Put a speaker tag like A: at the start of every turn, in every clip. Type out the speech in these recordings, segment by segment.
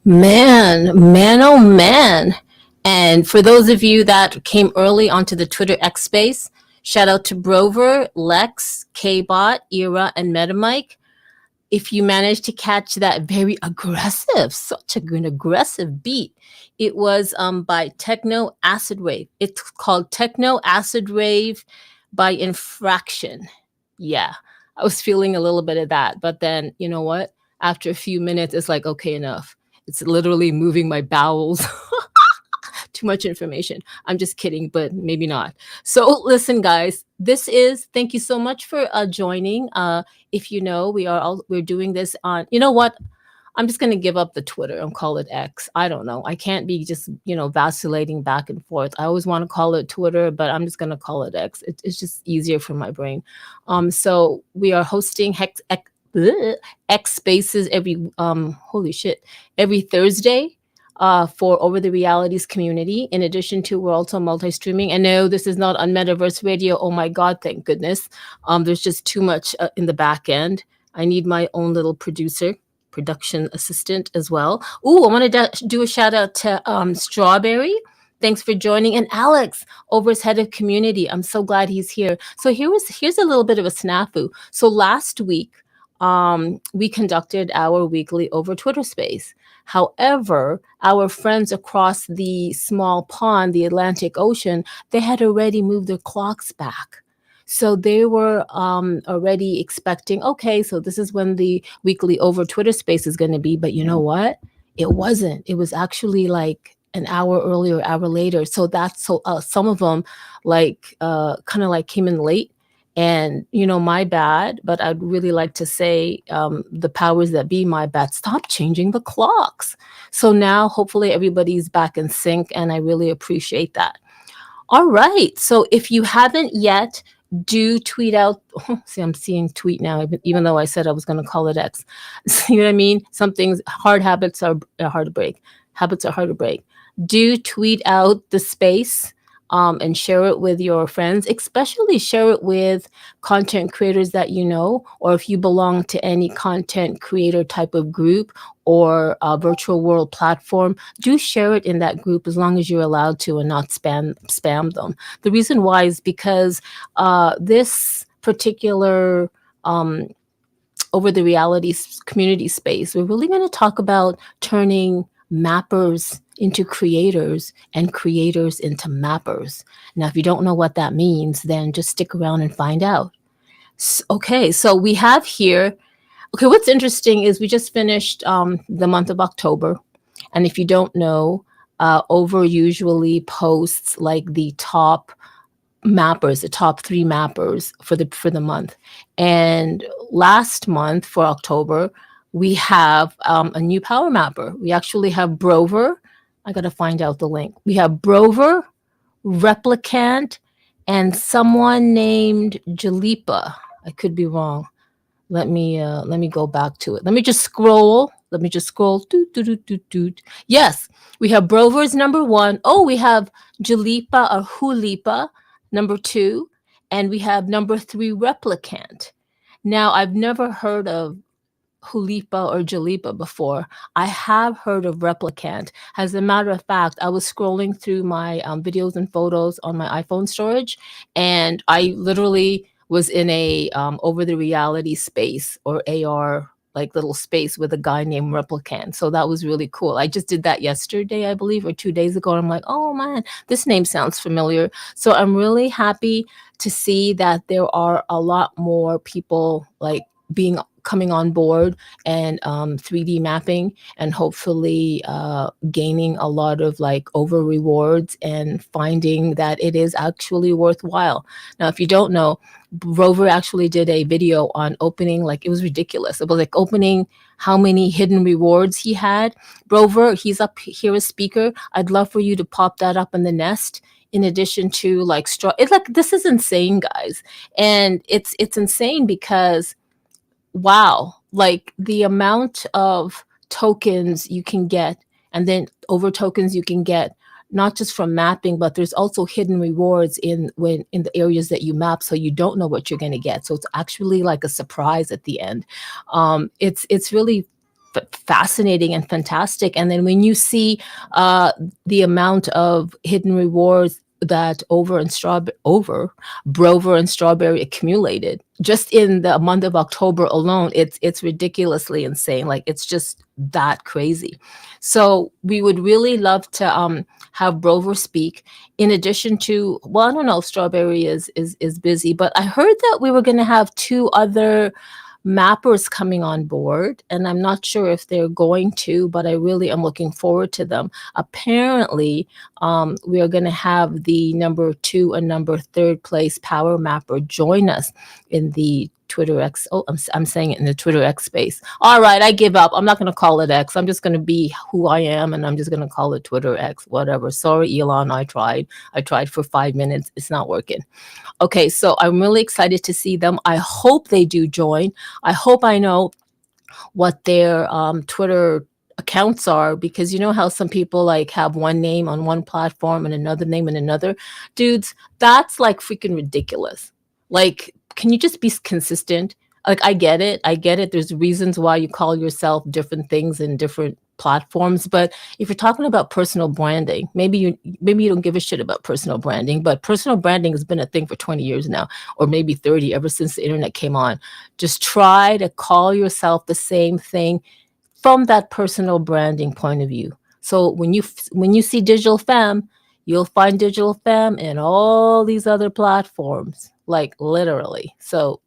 A: Man, oh man. And for those of you that came early onto the Twitter X space, shout out to Brover, Lex, Kbot, Era, and MetaMike. If you managed to catch that very aggressive, such an aggressive beat, it was by Techno Acid Rave. It's called Techno Acid Rave by Infraction. Yeah, I was feeling a little bit of that. But then, you know what? After a few minutes, it's like, okay, enough. It's literally moving my bowels. Too much information. I'm just kidding, but maybe not. So listen, guys, thank you so much for joining. If you know, we're doing this on, you know what? I'm just going to give up the Twitter and call it X. I don't know. I can't be just, vacillating back and forth. I always want to call it Twitter, but I'm just going to call it X. It's just easier for my brain. So we are hosting X Spaces every Thursday for Over the Realities community. In addition to, we're also multi-streaming. And no, this is not on Metaverse Radio. Oh my God, thank goodness. There's just too much in the back end. I need my own little production assistant as well. Ooh, I want to do a shout out to Strawberry. Thanks for joining. And Alex, Over's head of community. I'm so glad he's here. So here's a little bit of a snafu. So last week, we conducted our weekly Over Twitter space. However, our friends across the small pond, the Atlantic Ocean, they had already moved their clocks back. So they were already expecting, okay, so this is when the weekly Over Twitter space is going to be. But you know what? It wasn't. It was actually like an hour earlier, hour later. So some of them kind of like came in late. And, my bad, but I'd really like to say the powers that be, my bad, stop changing the clocks. So now hopefully everybody's back in sync, and I really appreciate that. All right. So if you haven't yet, do tweet out. See, I'm seeing tweet now, even though I said I was going to call it X. You know what I mean? Some things, hard habits are hard to break. Habits are hard to break. Do tweet out the space. And share it with your friends, especially share it with content creators that you know, or if you belong to any content creator type of group or a virtual world platform, do share it in that group as long as you're allowed to and not spam them. The reason why is because this particular Over the Realities community space, we're really going to talk about turning mappers into creators and creators into mappers. Now, if you don't know what that means, then just stick around and find out. Okay, so we have here, what's interesting is we just finished the month of October. And if you don't know, Over usually posts like the top mappers, the top 3 mappers for the month. And last month for October, we have a new power mapper. We actually have Brover. I got to find out the link. We have Brover, Replicant, and someone named Jalipa. I could be wrong. Let me go back to it. Let me just scroll. Yes, we have Brover's number 1. Oh, we have Jalipa or Hulipa, number 2. And we have number 3, Replicant. Now, I've never heard of Hulipa or Jalipa before. I have heard of Replicant. As a matter of fact, I was scrolling through my videos and photos on my iPhone storage, and I literally was in a Over the Reality space or AR like little space with a guy named Replicant. So that was really cool. I just did that yesterday, I believe, or 2 days ago. And I'm like, oh man, this name sounds familiar. So I'm really happy to see that there are a lot more people like being coming on board and 3D mapping, and hopefully gaining a lot of like over rewards and finding that it is actually worthwhile. Now, if you don't know, Rover actually did a video on opening, like it was ridiculous. It was like opening how many hidden rewards he had. Rover, he's up here as speaker. I'd love for you to pop that up in the nest. In addition to like straw, it's like this is insane, guys, and it's insane because wow, like the amount of tokens you can get, and then over tokens you can get not just from mapping, but there's also hidden rewards in the areas that you map, so you don't know what you're going to get. So it's actually like a surprise at the end. It's really fascinating and fantastic. And then when you see uh, the amount of hidden rewards that Brover and Strawberry accumulated just in the month of October alone, it's ridiculously insane. Like it's just that crazy. So we would really love to have Brover speak. In addition to, well, I don't know if Strawberry is busy, but I heard that we were going to have two other mappers coming on board, and I'm not sure if they're going to, but I really am looking forward to them. Apparently, we are going to have the number 2 and number 3rd place power mapper join us in the Twitter X. Oh, I'm saying it in the Twitter X space. All right, I give up. I'm not going to call it X. I'm just going to be who I am, and I'm just going to call it Twitter X, whatever. Sorry, Elon, I tried. I tried for 5 minutes. It's not working. Okay, so I'm really excited to see them. I hope they do join. I hope I know what their Twitter accounts are, because you know how some people like have one name on one platform and another name in another. Dudes, that's like freaking ridiculous. Like, can you just be consistent? Like, I get it. I get it. There's reasons why you call yourself different things in different platforms, but if you're talking about personal branding, maybe you don't give a shit about personal branding, but personal branding has been a thing for 20 years now, or maybe 30, ever since the internet came on. Just try to call yourself the same thing from that personal branding point of view. So when you see Digital Femme, you'll find Digital Femme in all these other platforms, like literally. So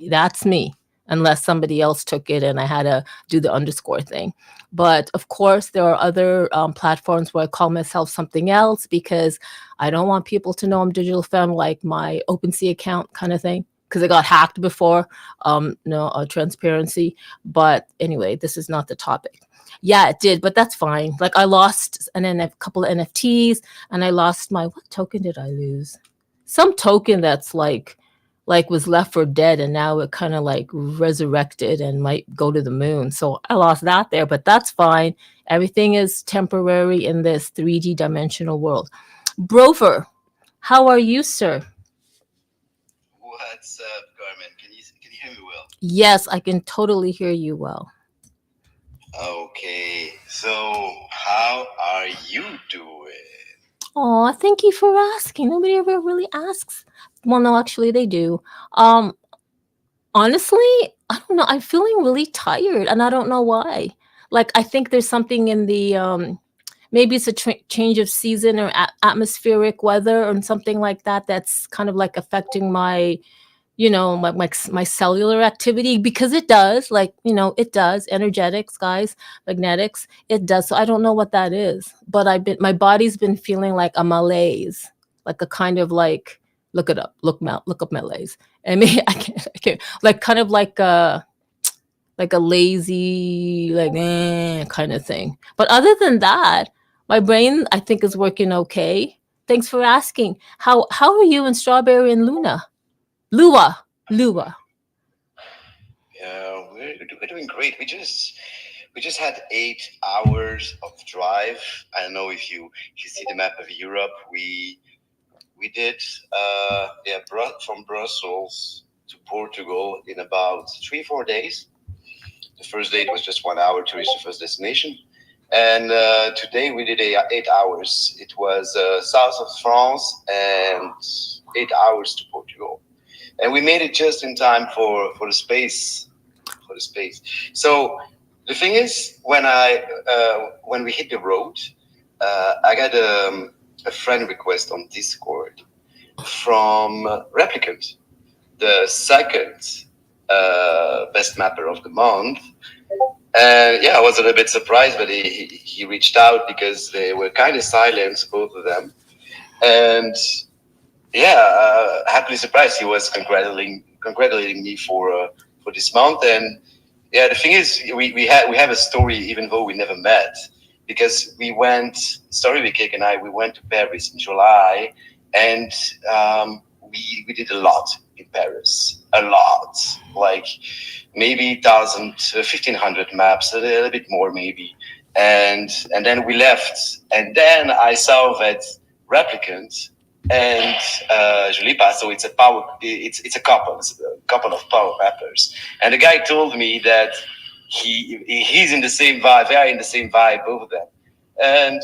A: that's me, unless somebody else took it and I had to do the underscore thing. But of course, there are other platforms where I call myself something else because I don't want people to know I'm Digital Femme, like my OpenSea account kind of thing, because it got hacked before. No transparency. But anyway, this is not the topic. Yeah, it did, but that's fine. Like I lost a couple of NFTs, and I lost my, what token did I lose? Some token that's like was left for dead, and now it kind of like resurrected and might go to the moon. So I lost that there, but that's fine. Everything is temporary in this 3D dimensional world. Brover, how are you, sir?
B: What's up, Carmen? Can you hear me well?
A: Yes, I can totally hear you well.
B: Okay, so how are you doing?
A: Oh, thank you for asking. Nobody ever really asks. Well, no, actually, they do. Um, Honestly, I don't know. I'm feeling really tired, and I don't know why. Like, I think there's something in the maybe it's a change of season or atmospheric weather or something like that that's kind of like affecting my, my cellular activity, because it does, like, it does. Energetics, guys, magnetics, it does. So I don't know what that is, but my body's been feeling like a malaise, like a kind of like, look it up, look up malaise. I mean, I can't, like kind of like a lazy, like kind of thing. But other than that, my brain, I think, is working okay. Thanks for asking. How are you and Strawberry and Lua? Lua.
B: We're doing great. We just had 8 hours of drive. I don't know if you see the map of Europe. We did from Brussels to Portugal in about 3-4 days. The first day it was just 1 hour to reach the first destination, and today we did 8 hours. It was south of France and 8 hours to Portugal, and we made it just in time for the space. So the thing is, when we hit the road, I got a friend request on Discord from Replicant, the second best mapper of the month. And yeah, I was a little bit surprised, but he reached out because they were kind of silent, both of them. And yeah, happily surprised. He was congratulating me for this month. And yeah, the thing is, we have a story, even though we never met, because we went, Story with Cake and I, we went to Paris in July, and we did a lot in Paris, a lot, like maybe 1,500 maps, a little bit more maybe, and then we left, and then I saw that replicant and Julipa. So it's a couple of power mappers, and the guy told me that he's in the same vibe. They are in the same vibe, both of them, and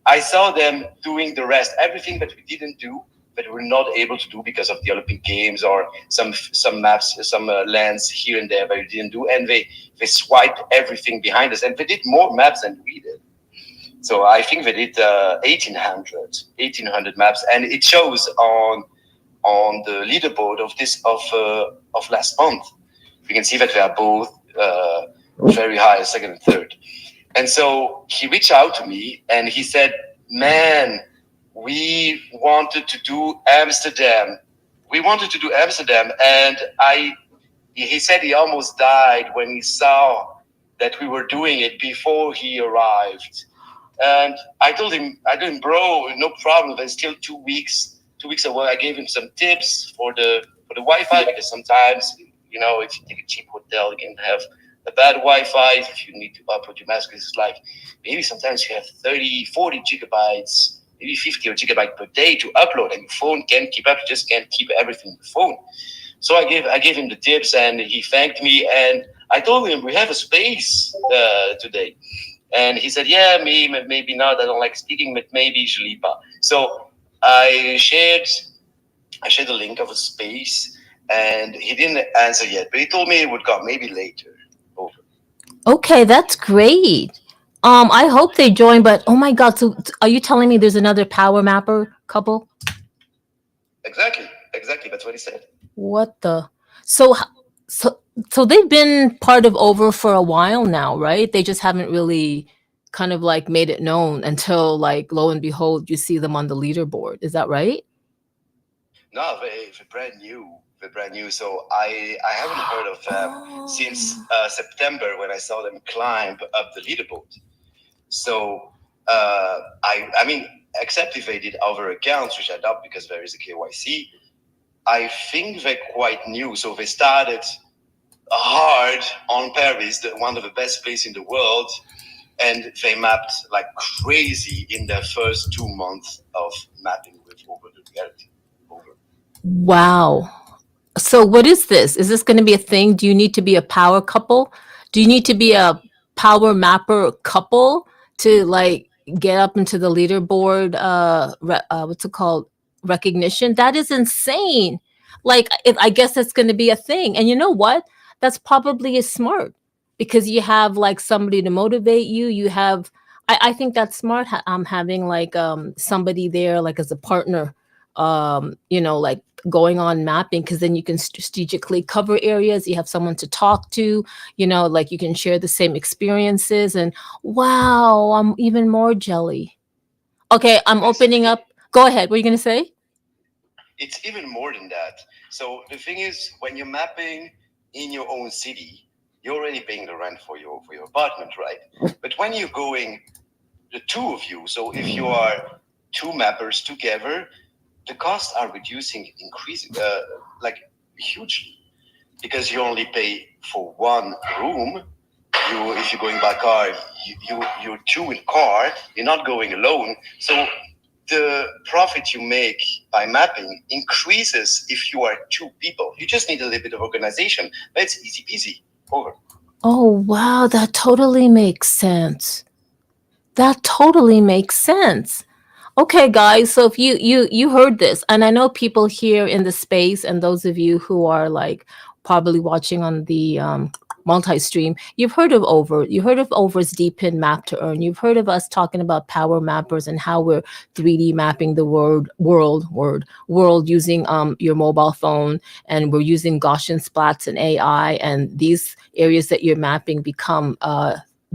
B: I saw them doing the rest, everything that we didn't do, that we were not able to do because of the Olympic Games or some maps, some lands here and there that we didn't do, and they swiped everything behind us, and they did more maps than we did. So I think they did 1,800 maps, and it shows on the leaderboard of last month. You can see that they are both very high, second and third. And so he reached out to me and he said, "Man, we wanted to do Amsterdam. We wanted to do Amsterdam, and I." He said he almost died when he saw that we were doing it before he arrived. And I told him, bro, no problem. There's still 2 weeks. 2 weeks away. I gave him some tips for the Wi-Fi, because sometimes, if you take a cheap hotel, you can have a bad Wi-Fi. If you need to upload your mask, it's like maybe sometimes you have 30, 40 gigabytes, maybe 50 or gigabyte per day to upload, and your phone can't keep up. You just can't keep everything in the phone. So I gave him the tips, and he thanked me. And I told him we have a space today. And he said, "Yeah, maybe not. I don't like speaking, but maybe Julipa." So I shared the link of a space, and he didn't answer yet, but he told me it would come maybe later. Over.
A: Okay, that's great. I hope they join, but oh my God, so are you telling me there's another power mapper couple?
B: Exactly. That's what he said.
A: What the? So h- so so they've been part of Over for a while now, right? They just haven't really kind of like made it known until like lo and behold you see them on the leaderboard. Is that right?
B: No, they're brand new. They're brand new. So I haven't heard of them since
A: Oh.
B: September, when I saw them climb up the leaderboard. So I mean, except if they did other accounts, which I doubt because there is a KYC. I think they're quite new. So they started hard on Paris, one of the best places in the world, and they mapped like crazy in their first 2 months of mapping with over the reality. Over.
A: Wow. So what is this? Is this going to be a thing? Do you need to be a power couple? Do you need to be a power mapper couple to like get up into the leaderboard what's it called, recognition? That is insane. Like I guess that's going to be a thing. And you know what? That's probably is smart because you have like somebody to motivate you. You have I think that's smart having like somebody there like as a partner, like going on mapping, because then you can strategically cover areas. You have someone to talk to, like you can share the same experiences. And wow, I'm even more jelly. Okay, I'm
B: It's
A: opening up. Go ahead. What are you going to say?
B: it's even more than that. So the thing is, when you're mapping in your own city, you're already paying the rent for your apartment, right? But when you're going, the two of you, so if you are two mappers together, the costs are reducing, increasing, like hugely, because you only pay for one room. If you're going by car, you're two in car. You're not going alone, so the profit you make by mapping increases if you are two people. You just need a little bit of organization. That's easy peasy. Over.
A: Oh, wow, that totally makes sense. That totally makes sense. Okay, guys, so if you heard this, and I know people here in the space, and those of you who are like probably watching on the multi-stream. You've heard of Over. You heard of Over's DPIN map to earn. You've heard of us talking about power mappers and how we're 3D mapping the world using your mobile phone, and we're using Gaussian splats and AI, and these areas that you're mapping become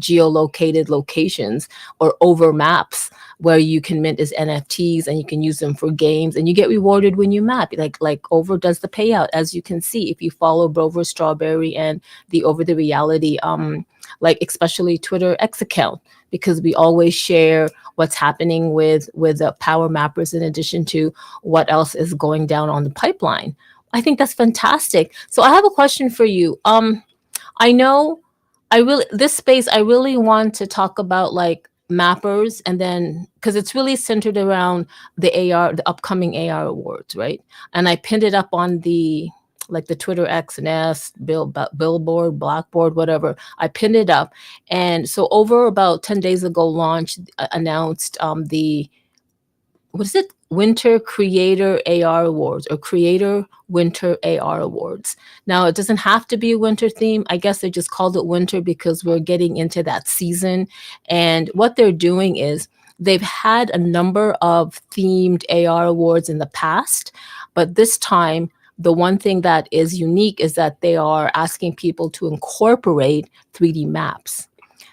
A: geolocated locations or over maps where you can mint as NFTs, and you can use them for games, and you get rewarded when you map. Like Over does the payout, as you can see if you follow Brover Strawberry and the Over the Reality, like especially Twitter X account, because we always share what's happening with the power mappers in addition to what else is going down on the pipeline. I think that's fantastic. So I have a question for you. I know I really this space I really want to talk about like mappers, and then because it's really centered around the upcoming AR awards, right? And I pinned it up on the like the Twitter X and S, Billboard, Blackboard, whatever. I pinned it up. And so over about 10 days ago, announced the what is it? Winter Creator AR Awards, or Creator Winter AR Awards. Now, it doesn't have to be a winter theme. I guess they just called it winter because we're getting into that season. And what they're doing is they've had a number of themed AR awards in the past, but this time, the one thing that is unique is that they are asking people to incorporate 3D maps.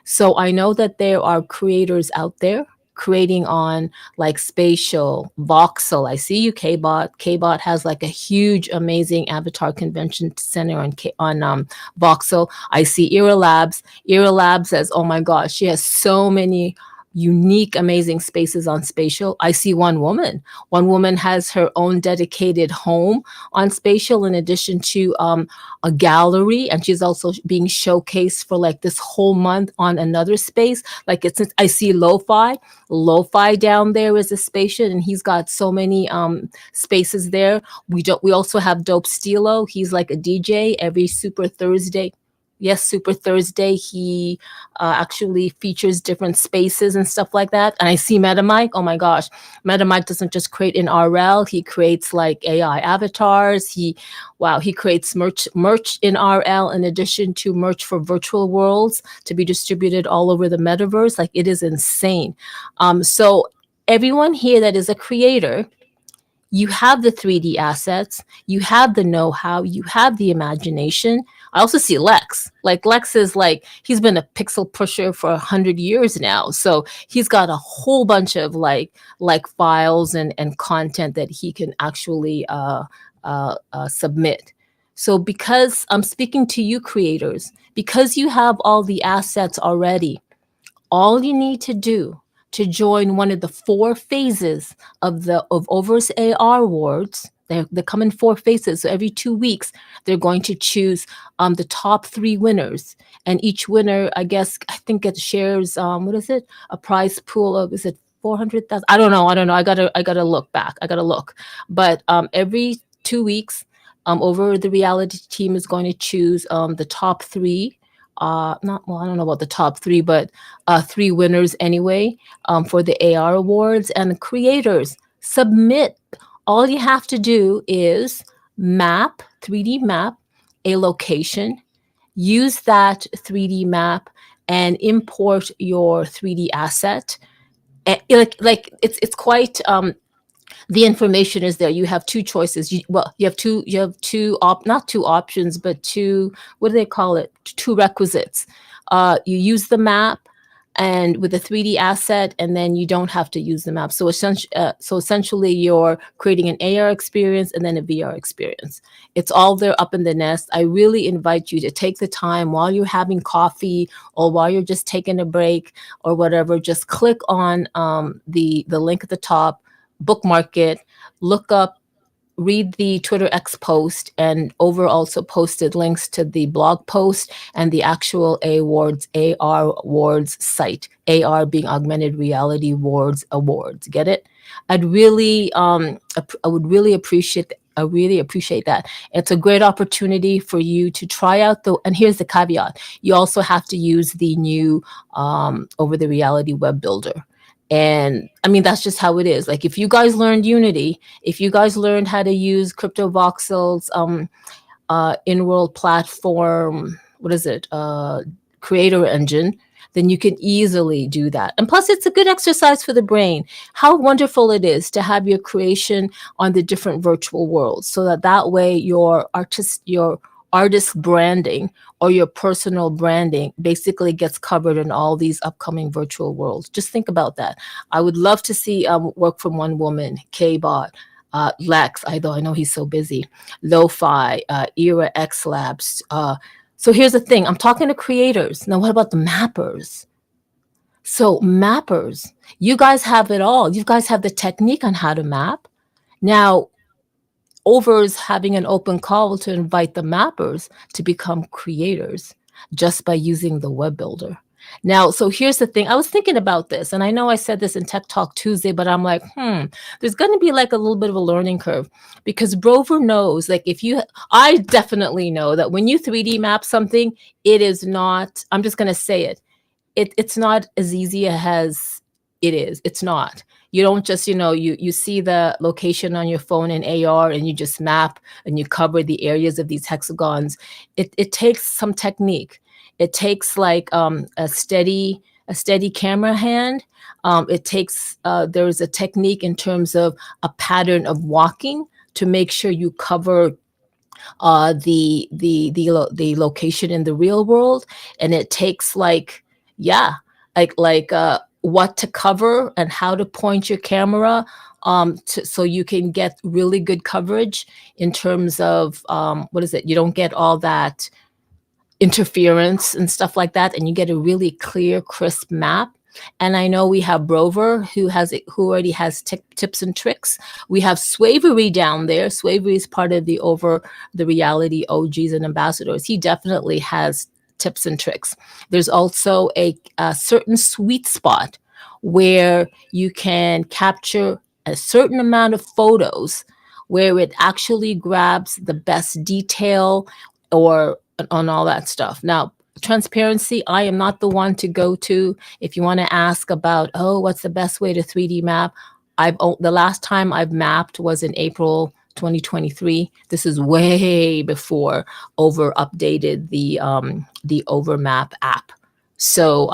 A: So I know that there are creators out there creating on like spatial, voxel. I see you, Kbot. Kbot has like a huge, amazing avatar convention center on voxel. I see Era Labs. Era Labs says, oh my gosh, she has so many unique, amazing spaces on spatial. I see one woman. One woman has her own dedicated home on spatial, in addition to a gallery, and she's also being showcased for like this whole month on another space. Like I see Lo-Fi down there is a spatial, and he's got so many spaces there. We also have Dope Stilo. He's like a DJ every Super Thursday. Yes, Super Thursday. He actually features different spaces and stuff like that. And I see MetaMike. Oh my gosh, MetaMike doesn't just create in RL. He creates like AI avatars. He creates merch in RL, in addition to merch for virtual worlds to be distributed all over the metaverse. Like, it is insane. So everyone here that is a creator, you have the 3D assets, you have the know-how, you have the imagination. I also see Lex. Like, Lex is like, he's been a pixel pusher for 100 years now. So he's got a whole bunch of like files and content that he can actually submit. So because I'm speaking to you creators, because you have all the assets already, all you need to do to join one of the 4 phases of Over's AR awards. They come in 4 phases. So every 2 weeks, they're going to choose the top 3 winners. And each winner, I think it shares, what is it? A prize pool of, is it 400,000? I don't know. I gotta look back. I gotta look. But every 2 weeks, Over the Reality team is going to choose the top 3. Not well, I don't know about the top 3, but 3 winners anyway, for the AR awards. And creators, submit. All you have to do is 3D map a location, use that 3D map, and import your 3D asset. And it's quite the information is there. You have 2 choices. You have not 2 options, but 2, what do they call it? 2 requisites. You use the map and with a 3D asset, and then you don't have to use the map. So essentially you're creating an AR experience and then a VR experience. It's all there up in the nest. I really invite you to take the time while you're having coffee, or while you're just taking a break or whatever. Just click on the link at the top, bookmark it, look up, read the Twitter X post, and Over also posted links to the blog post and the actual AR awards site. AR being augmented reality awards. Get it? I would really appreciate. I really appreciate that. It's a great opportunity for you to try out and here's the caveat. You also have to use the new Over the Reality web builder. And I mean, that's just how it is. Like, if you guys learned Unity, if you guys learned how to use CryptoVoxel's in-world platform, what is it, creator engine, then you can easily do that. And plus, it's a good exercise for the brain. How wonderful it is to have your creation on the different virtual worlds, so that that way your artist branding or your personal branding basically gets covered in all these upcoming virtual worlds. Just think about that. I would love to see work from one woman, K-Bot, Lex, although I know he's so busy, Lo-Fi, Era X Labs. So here's the thing, I'm talking to creators. Now, what about the mappers? So, mappers, you guys have it all. You guys have the technique on how to map. Now, Over's having an open call to invite the mappers to become creators just by using the web builder. Now, so here's the thing. I was thinking about this, and I know I said this in Tech Talk Tuesday, but I'm like, there's going to be like a little bit of a learning curve, because Brover knows, like, I definitely know that when you 3D map something, it is not, I'm just going to say it, it's not as easy as it is. It's not. You don't just, you see the location on your phone in AR and you just map and you cover the areas of these hexagons. It takes some technique. It takes like a steady camera hand. It takes there's a technique in terms of a pattern of walking to make sure you cover the location in the real world. And it takes like, yeah, what to cover and how to point your camera so you can get really good coverage in terms of what is it, you don't get all that interference and stuff like that, and you get a really clear, crisp map. And I know we have Brover who already has tips and tricks. We have Swavery down there. Swavery is part of the reality OGs and ambassadors. He definitely has tips and tricks. There's also a certain sweet spot where you can capture a certain amount of photos where it actually grabs the best detail or on all that stuff. Now, transparency, I am not the one to go to if you want to ask about, oh, what's the best way to 3D map. The last time I've mapped was in April 2023. This is way before Over updated the Overmap app. So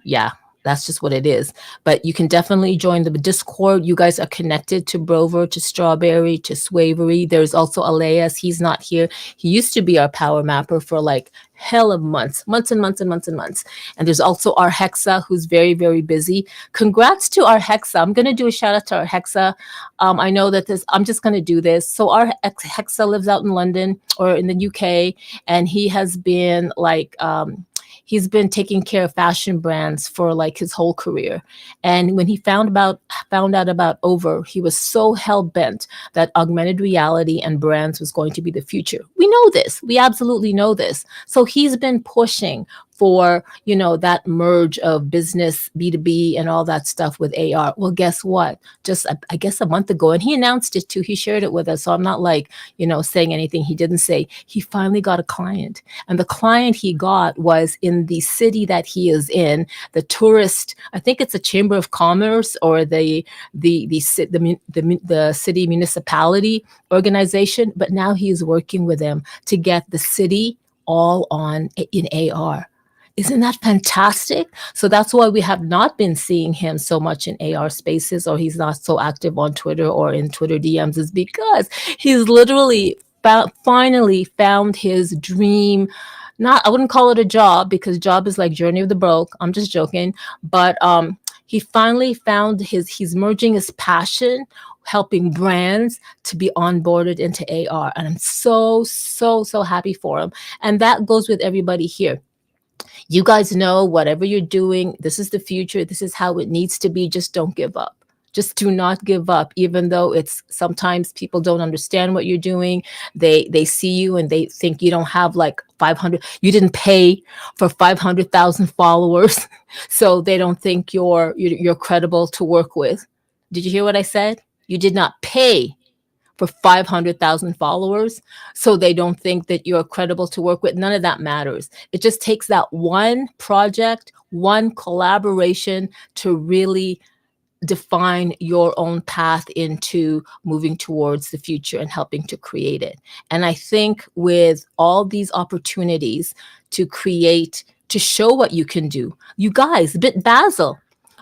A: yeah, that's just what it is. But you can definitely join the Discord. You guys are connected to Brover, to Strawberry, to Swavery. There's also Aleas. He's not here. He used to be our power mapper for like hell of months and months and months and months. And there's also our Hexa, who's very, very busy. Congrats to our Hexa. I'm going to do a shout out to our Hexa. I know that I'm just going to do this. So our Hexa lives out in London or in the UK, and he has been like, he's been taking care of fashion brands for like his whole career. And when he found out about Over, he was so hell-bent that augmented reality and brands was going to be the future. We know this. We absolutely know this. So he's been pushing for, that merge of business, B2B, and all that stuff with AR. Well, guess what? Just, I guess a month ago, and he announced it too. He shared it with us. So I'm not like, saying anything he didn't say. He finally got a client. And the client he got was in the city that he is in, the tourist, I think it's a Chamber of Commerce or the city municipality organization. But now he is working with them to get the city all in AR. Isn't that fantastic? So that's why we have not been seeing him so much in AR spaces, or he's not so active on Twitter or in Twitter DMs, is because he's literally finally found his dream. I wouldn't call it a job, because job is like journey of the broke. I'm just joking. But he finally found he's merging his passion, helping brands to be onboarded into AR. And I'm so, so, so happy for him. And that goes with everybody here. You guys know, whatever you're doing, this is the future. This is how it needs to be. Just don't give up. Just do not give up, even though it's sometimes people don't understand what you're doing. They see you and they think you don't have like 500. You didn't pay for 500,000 followers, so they don't think you're credible to work with. Did you hear what I said? You did not pay for 500,000 followers, so they don't think that you're credible to work with. None of that matters. It just takes that one project, one collaboration to really define your own path into moving towards the future and helping to create it. And I think with all these opportunities to create, to show what you can do. You guys, Bit Basil.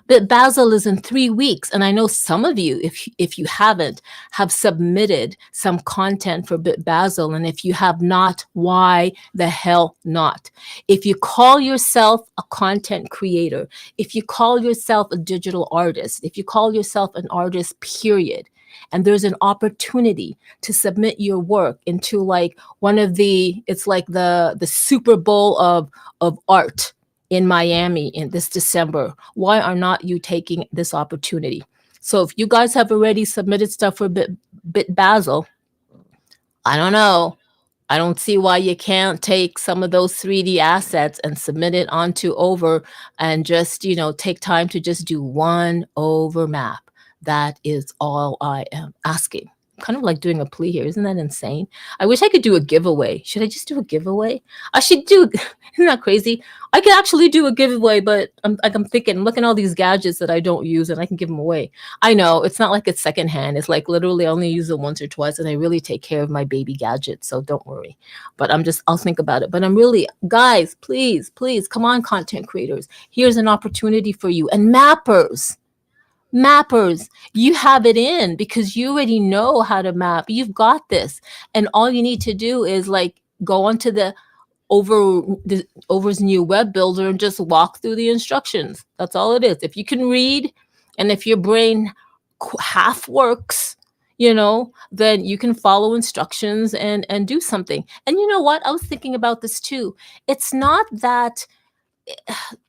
A: Bit Basil is in 3 weeks. And I know some of you, if you haven't, have submitted some content for Bit Basil. And if you have not, why the hell not? If you call yourself a content creator, if you call yourself a digital artist, if you call yourself an artist, period, and there's an opportunity to submit your work into like one of the, it's like the Super Bowl of art in Miami in this December, why are not you taking this opportunity? So if you guys have already submitted stuff for Bit Basil, I don't know. I don't see why you can't take some of those 3D assets and submit it onto over and just, take time to just do one over map. That is all I am asking. Kind of like doing a plea here. Isn't that insane? I wish I could do a giveaway. Should I just do a giveaway? I should do, isn't that crazy? I could actually do a giveaway, but I'm thinking, look at all these gadgets that I don't use and I can give them away. I know it's not like it's secondhand. It's like literally I only use it once or twice and I really take care of my baby gadgets. So don't worry. But I'll think about it. But I'm really, guys, please, please, come on, content creators. Here's an opportunity for you. And mappers, you have it in because you already know how to map. You've got this. And all you need to do is like go onto Over's new web builder and just walk through the instructions. That's all it is. If you can read and if your brain half works, then you can follow instructions and do something. And you know what? I was thinking about this too. It's not that,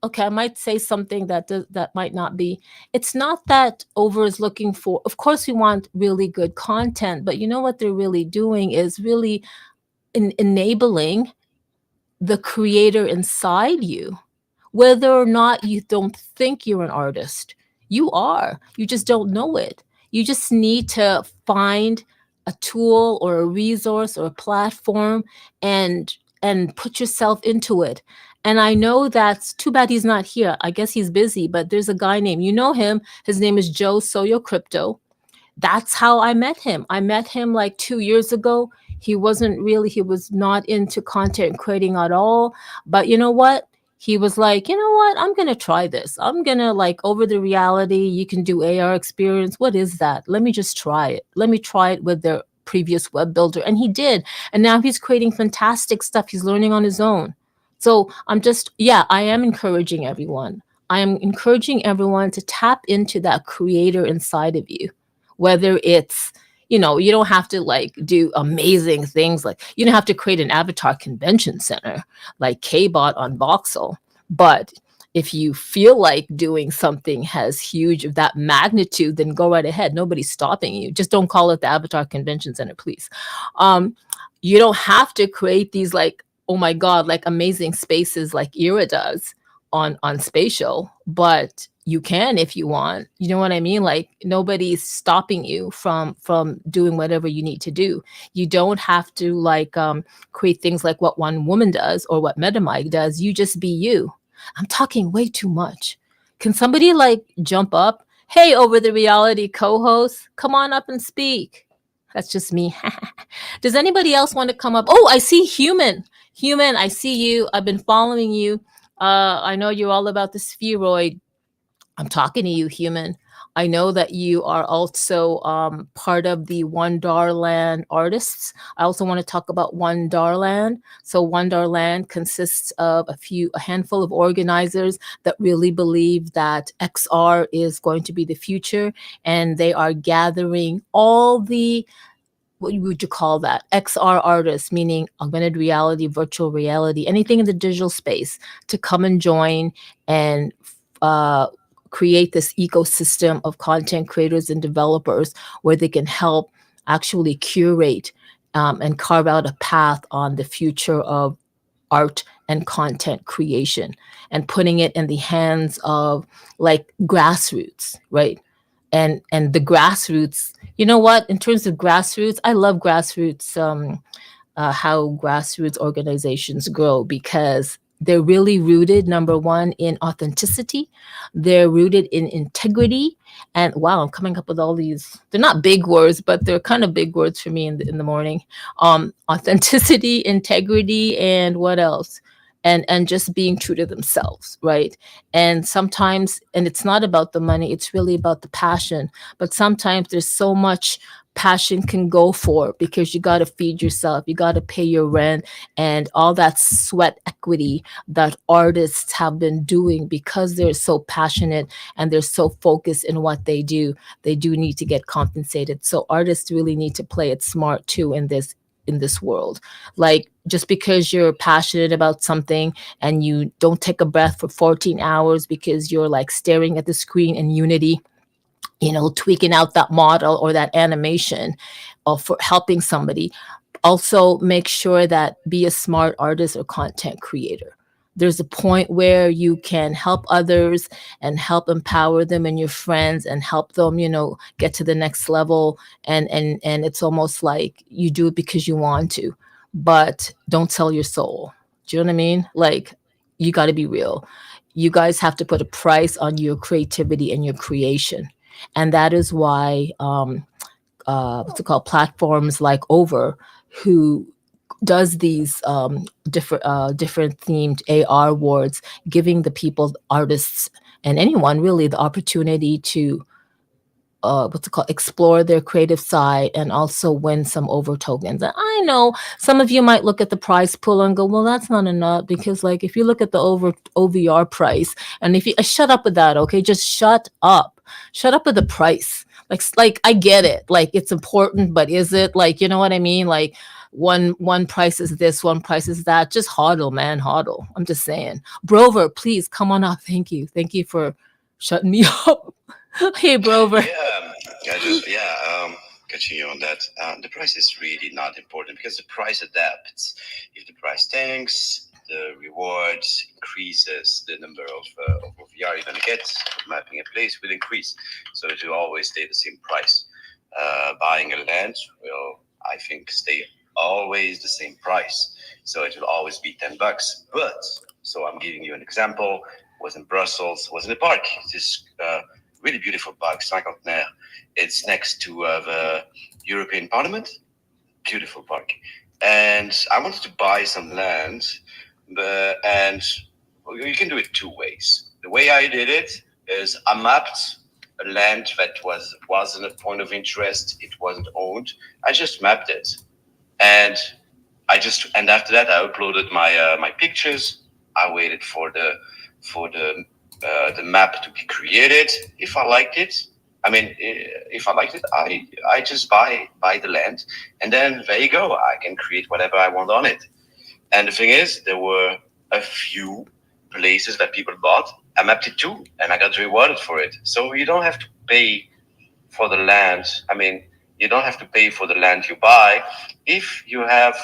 A: okay, I might say something that might not be. It's not that Over is looking for, of course we want really good content, but you know what they're really doing is really enabling the creator inside you. Whether or not you don't think you're an artist, you are. You just don't know it. You just need to find a tool or a resource or a platform and put yourself into it. And I know that's too bad he's not here. I guess he's busy, but there's a guy named, you know him, his name is Joe Soyo Crypto. That's how I met him. I met him like 2 years ago. He was not into content creating at all. But you know what? He was like, you know what? I'm going to try this. I'm going to like over the reality. You can do AR experience. What is that? Let me just try it. Let me try it with their previous web builder. And he did. And now he's creating fantastic stuff. He's learning on his own. So I am encouraging everyone. I am encouraging everyone to tap into that creator inside of you, whether it's, you don't have to like do amazing things. Like you don't have to create an avatar convention center like K-Bot on Voxel. But if you feel like doing something has huge of that magnitude, then go right ahead. Nobody's stopping you. Just don't call it the Avatar Convention Center, please. You don't have to create these like, oh my God, like amazing spaces like Ira does on Spatial, but you can if you want. You know what I mean? Like nobody's stopping you from doing whatever you need to do. You don't have to like create things like what One Woman does or what MetaMike does. You just be you. I'm talking way too much. Can somebody like jump up? Hey, Over the Reality co-host, come on up and speak. That's just me. Does anybody else want to come up? Oh, I see Human. Human, I see you. I've been following you. I know you're all about the spheroid. I'm talking to you, Human. I know that you are also part of the One Darland artists. I also want to talk about One Darland. So One Darland consists of a handful of organizers that really believe that XR is going to be the future, and they are gathering all the, what would you call that? XR artists, meaning augmented reality, virtual reality, anything in the digital space, to come and join and create this ecosystem of content creators and developers where they can help actually curate and carve out a path on the future of art and content creation and putting it in the hands of like grassroots, right? And the grassroots, you know what? In terms of grassroots, I love grassroots. How grassroots organizations grow because they're really rooted, number one, in authenticity. They're rooted in integrity. And wow, I'm coming up with all these. They're not big words, but they're kind of big words for me in the morning. Authenticity, integrity, and what else? and just being true to themselves, right? And sometimes, and it's not about the money, it's really about the passion. But sometimes there's so much passion can go for, because you got to feed yourself, you got to pay your rent, and all that sweat equity that artists have been doing because they're so passionate and they're so focused in what they do need to get compensated. So artists really need to play it smart too in this world. Like, just because you're passionate about something and you don't take a breath for 14 hours because you're like staring at the screen in Unity, tweaking out that model or that animation, or for helping somebody. Also, make sure that be a smart artist or content creator. There's a point where you can help others and help empower them and your friends and help them, get to the next level. And it's almost like you do it because you want to, but don't sell your soul. Do you know what I mean? Like, you got to be real. You guys have to put a price on your creativity and your creation. And that is why what's it called, platforms like Over, who does these different themed AR awards, giving the people, artists, and anyone really, the opportunity to what's it called, explore their creative side and also win some Over tokens. And I know some of you might look at the price pool and go, well, that's not enough, because like if you look at the Over OVR price, and if you shut up with that, okay, just shut up with the price. Like I get it, like it's important, but is it, like, you know what I mean? Like, one price is this, one price is that. Just hodl, man, hodl. I'm just saying. Brover, please come on up. Thank you for shutting me up. Hey, Brover.
B: Yeah, continue on that. The price is really not important because the price adapts. If the price tanks, the rewards increases, the number of VR you're gonna get, mapping a place will increase. So it will always stay the same price. Buying a land will, I think, stay always the same price. So it will always be $10. But so I'm giving you an example. Was in Brussels, was in the park. This really beautiful park, Saint-Contenaire. It's next to the European Parliament. Beautiful park. And I wanted to buy some land, and you can do it two ways. The way I did it is I mapped a land that wasn't a point of interest. It wasn't owned. I just mapped it, and and after that I uploaded my pictures. I waited for the map to be created. If I liked it, if I liked it, I just buy the land, and then there you go. I can create whatever I want on it. And the thing is, there were a few places that people bought. I mapped it too, and I got rewarded for it. So you don't have to pay for the land. You don't have to pay for the land you buy if you have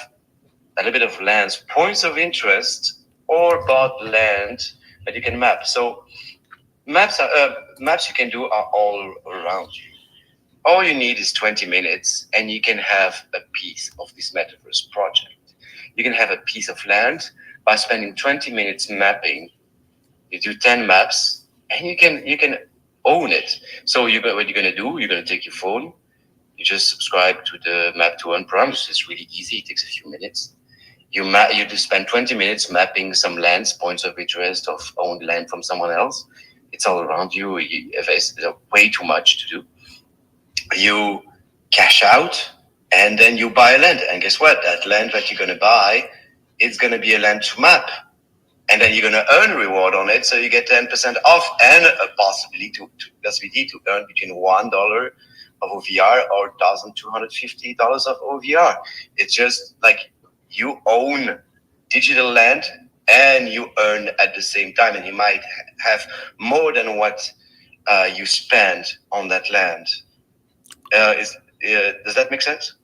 B: a little bit of land's points of interest or bought land that you can map. So maps you can do are all around you. All you need is 20 minutes, and you can have a piece of this metaverse project. You can have a piece of land by spending 20 minutes mapping. You do 10 maps, and you can own it. So what you're gonna do? You're gonna take your phone. You just subscribe to the Map to Earn program. It's really easy. It takes a few minutes. You just spend 20 minutes mapping some lands, points of interest of owned land from someone else. It's all around you. There's way too much to do. You cash out, and then you buy a land. And guess what? That land that you're going to buy, it's going to be a land to map. And then you're going to earn a reward on it. So you get 10% off, and a possibility to earn between $1 of OVR or $1,250 of OVR. It's just like you own digital land and you earn at the same time, and you might have more than what you spend on that land. Does that make sense?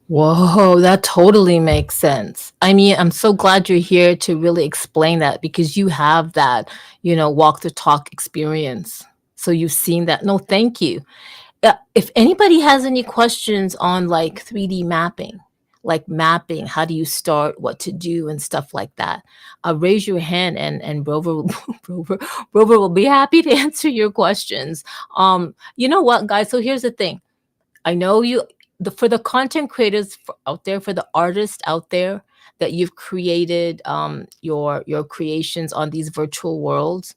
A: Whoa, that totally makes sense. I mean, I'm so glad you're here to really explain that, because you have that, walk the talk experience. So you've seen that. No, thank you. If anybody has any questions on like 3D mapping, like mapping, how do you start, what to do, and stuff like that, raise your hand, and Brover, Brover will be happy to answer your questions. You know what, guys? So here's the thing. I know you, for the content creators out there, for the artists out there, that you've created your creations on these virtual worlds,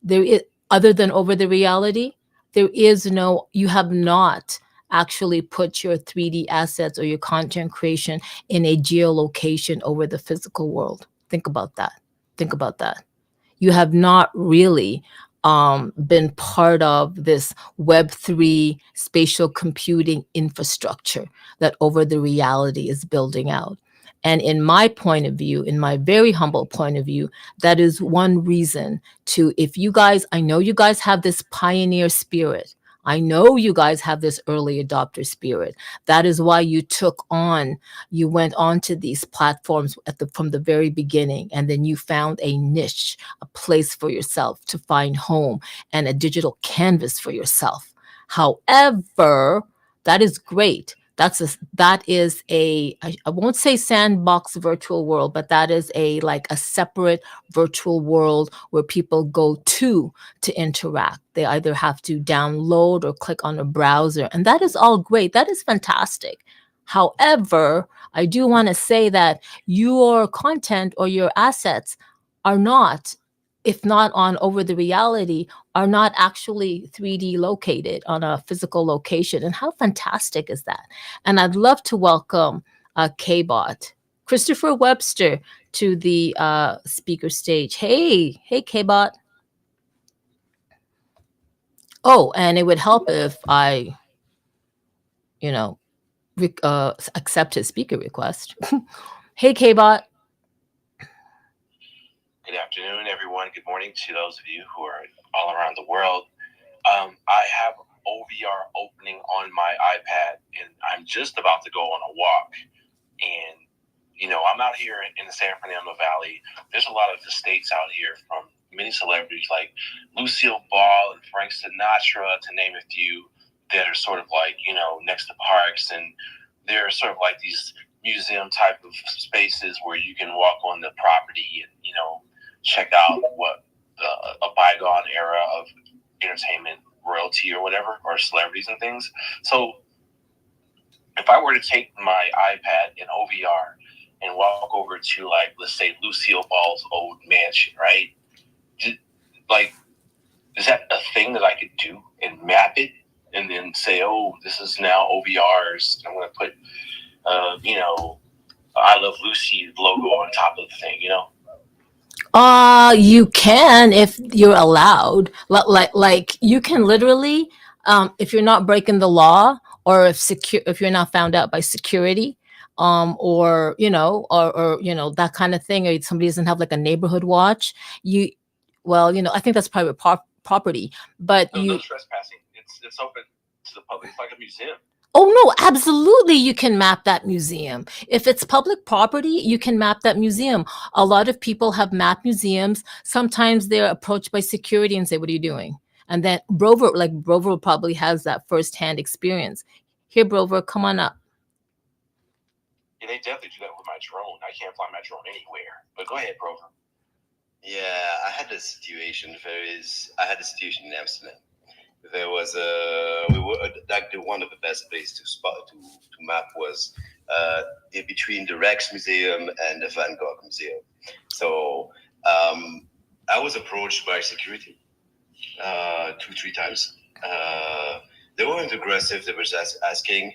A: there is, other than over the reality, there is no, you have not actually put your 3D assets or your content creation in a geolocation over the physical world. Think about that. Think about that. You have not really been part of this Web3 spatial computing infrastructure that over the reality is building out. And in my point of view, in my very humble point of view, that is one reason to, if you guys, I know you guys have this pioneer spirit. I know you guys have this early adopter spirit. That is why you took on, you went on to these platforms from the very beginning, and then you found a niche, a place for yourself to find home, and a digital canvas for yourself. However, that is great. That is a, I won't say sandbox virtual world, but that is a, like a separate virtual world where people go to interact. They either have to download or click on a browser, and that is all great. That is fantastic. However, I do want to say that your content or your assets are not, if not on over the reality, are not actually 3D located on a physical location. And how fantastic is that? And I'd love to welcome KBot, Christopher Webster, to the speaker stage. Hey, hey, KBot. Oh, and it would help if I, you know, accept his speaker request. Hey, KBot.
C: Good afternoon, everyone. Good morning to those of you who are all around the world. I have OVR opening on my iPad, and I'm just about to go on a walk. And, I'm out here in the San Fernando Valley. There's a lot of estates out here from many celebrities like Lucille Ball and Frank Sinatra, to name a few, that are sort of like, next to parks. And they're sort of like these museum type of spaces where you can walk on the property and, check out what a bygone era of entertainment royalty or whatever, or celebrities and things. So if I were to take my iPad in OVR and walk over to, like, let's say Lucille Ball's old mansion, right? Like, is that a thing that I could do and map it and then say, oh, this is now OVR's? I'm going to put, I Love Lucy logo on top of the thing.
A: You can if you're allowed. Like you can literally, if you're not breaking the law, or if you're not found out by security, or that kind of thing, or somebody doesn't have like a neighborhood watch, you, well, I think that's private property, but
C: No, no
A: you.
C: trespassing. It's open to the public. It's like a museum.
A: Oh no, absolutely you can map that museum. If it's public property, you can map that museum. A lot of people have mapped museums. Sometimes they're approached by security and say, "What are you doing?" And then Brover probably has that firsthand experience. Here, Brover, come on up.
C: Yeah, they definitely do that with my drone. I can't fly my drone anywhere. But go ahead, Brover.
B: Yeah, I had a situation in Amsterdam. There was a we were like the one of the best place to spot to map was in between the Rex Museum and the Van Gogh Museum. So I was approached by security 2 3 times. They weren't aggressive. They were just asking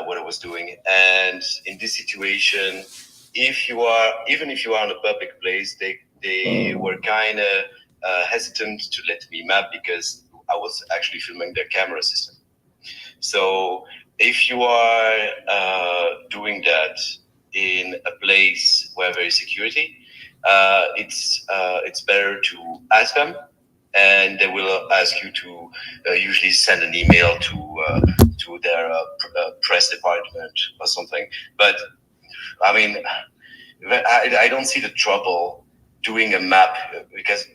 B: what I was doing. And in this situation, if you are even if you are in a public place, they were kind of hesitant to let me map because I was actually filming their camera system. So if you are doing that in a place where there is security, it's better to ask them, and they will ask you to usually send an email to their press department or something. But I mean, I don't see the trouble doing a map because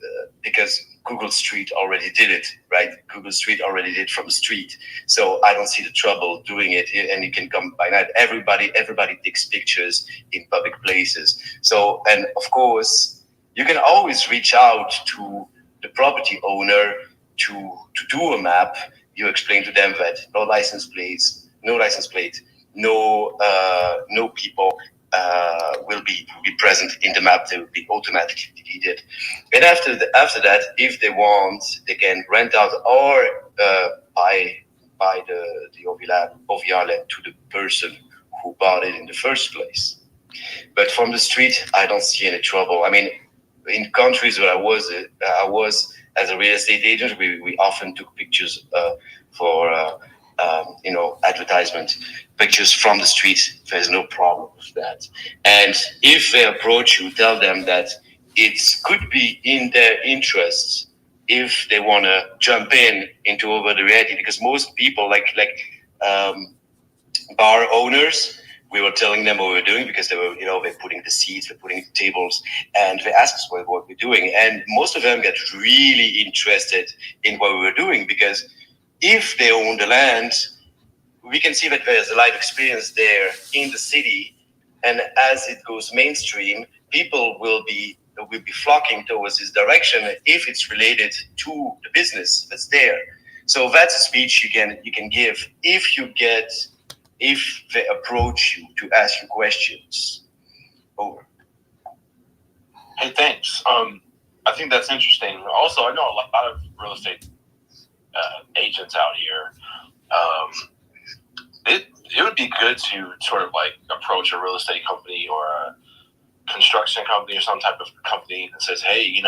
B: Google Street already did it, right? Google Street already did from the street, so I don't see the trouble doing it. And you can come by night. Everybody takes pictures in public places. So, and of course, you can always reach out to the property owner to do a map. You explain to them that no license plate, no people. will be present in the map. They will be automatically deleted. And after that, if they want, they can rent out or buy the OVR land to the person who bought it in the first place. But from the street, I don't see any trouble. I mean, in countries where I was as a real estate agent, we often took pictures for advertisement pictures from the street. There's no problem with that. And if they approach you, tell them that it could be in their interests if they want to jump in into over the reality, because most people um, bar owners, we were telling them what we were doing because they were, they're putting the seats, they're putting the tables, and they asked us what we're doing. And most of them get really interested in what we were doing because if they own the land, we can see that there's a live experience there in the city. And as it goes mainstream, people will be flocking towards this direction if it's related to the business that's there. So that's a speech you can give if they approach you to ask you questions. Over.
C: Hey, thanks. I think that's interesting. Also, I know a lot of real estate agents out here. It would be good to sort of like approach a real estate company or a construction company or some type of company that says, hey,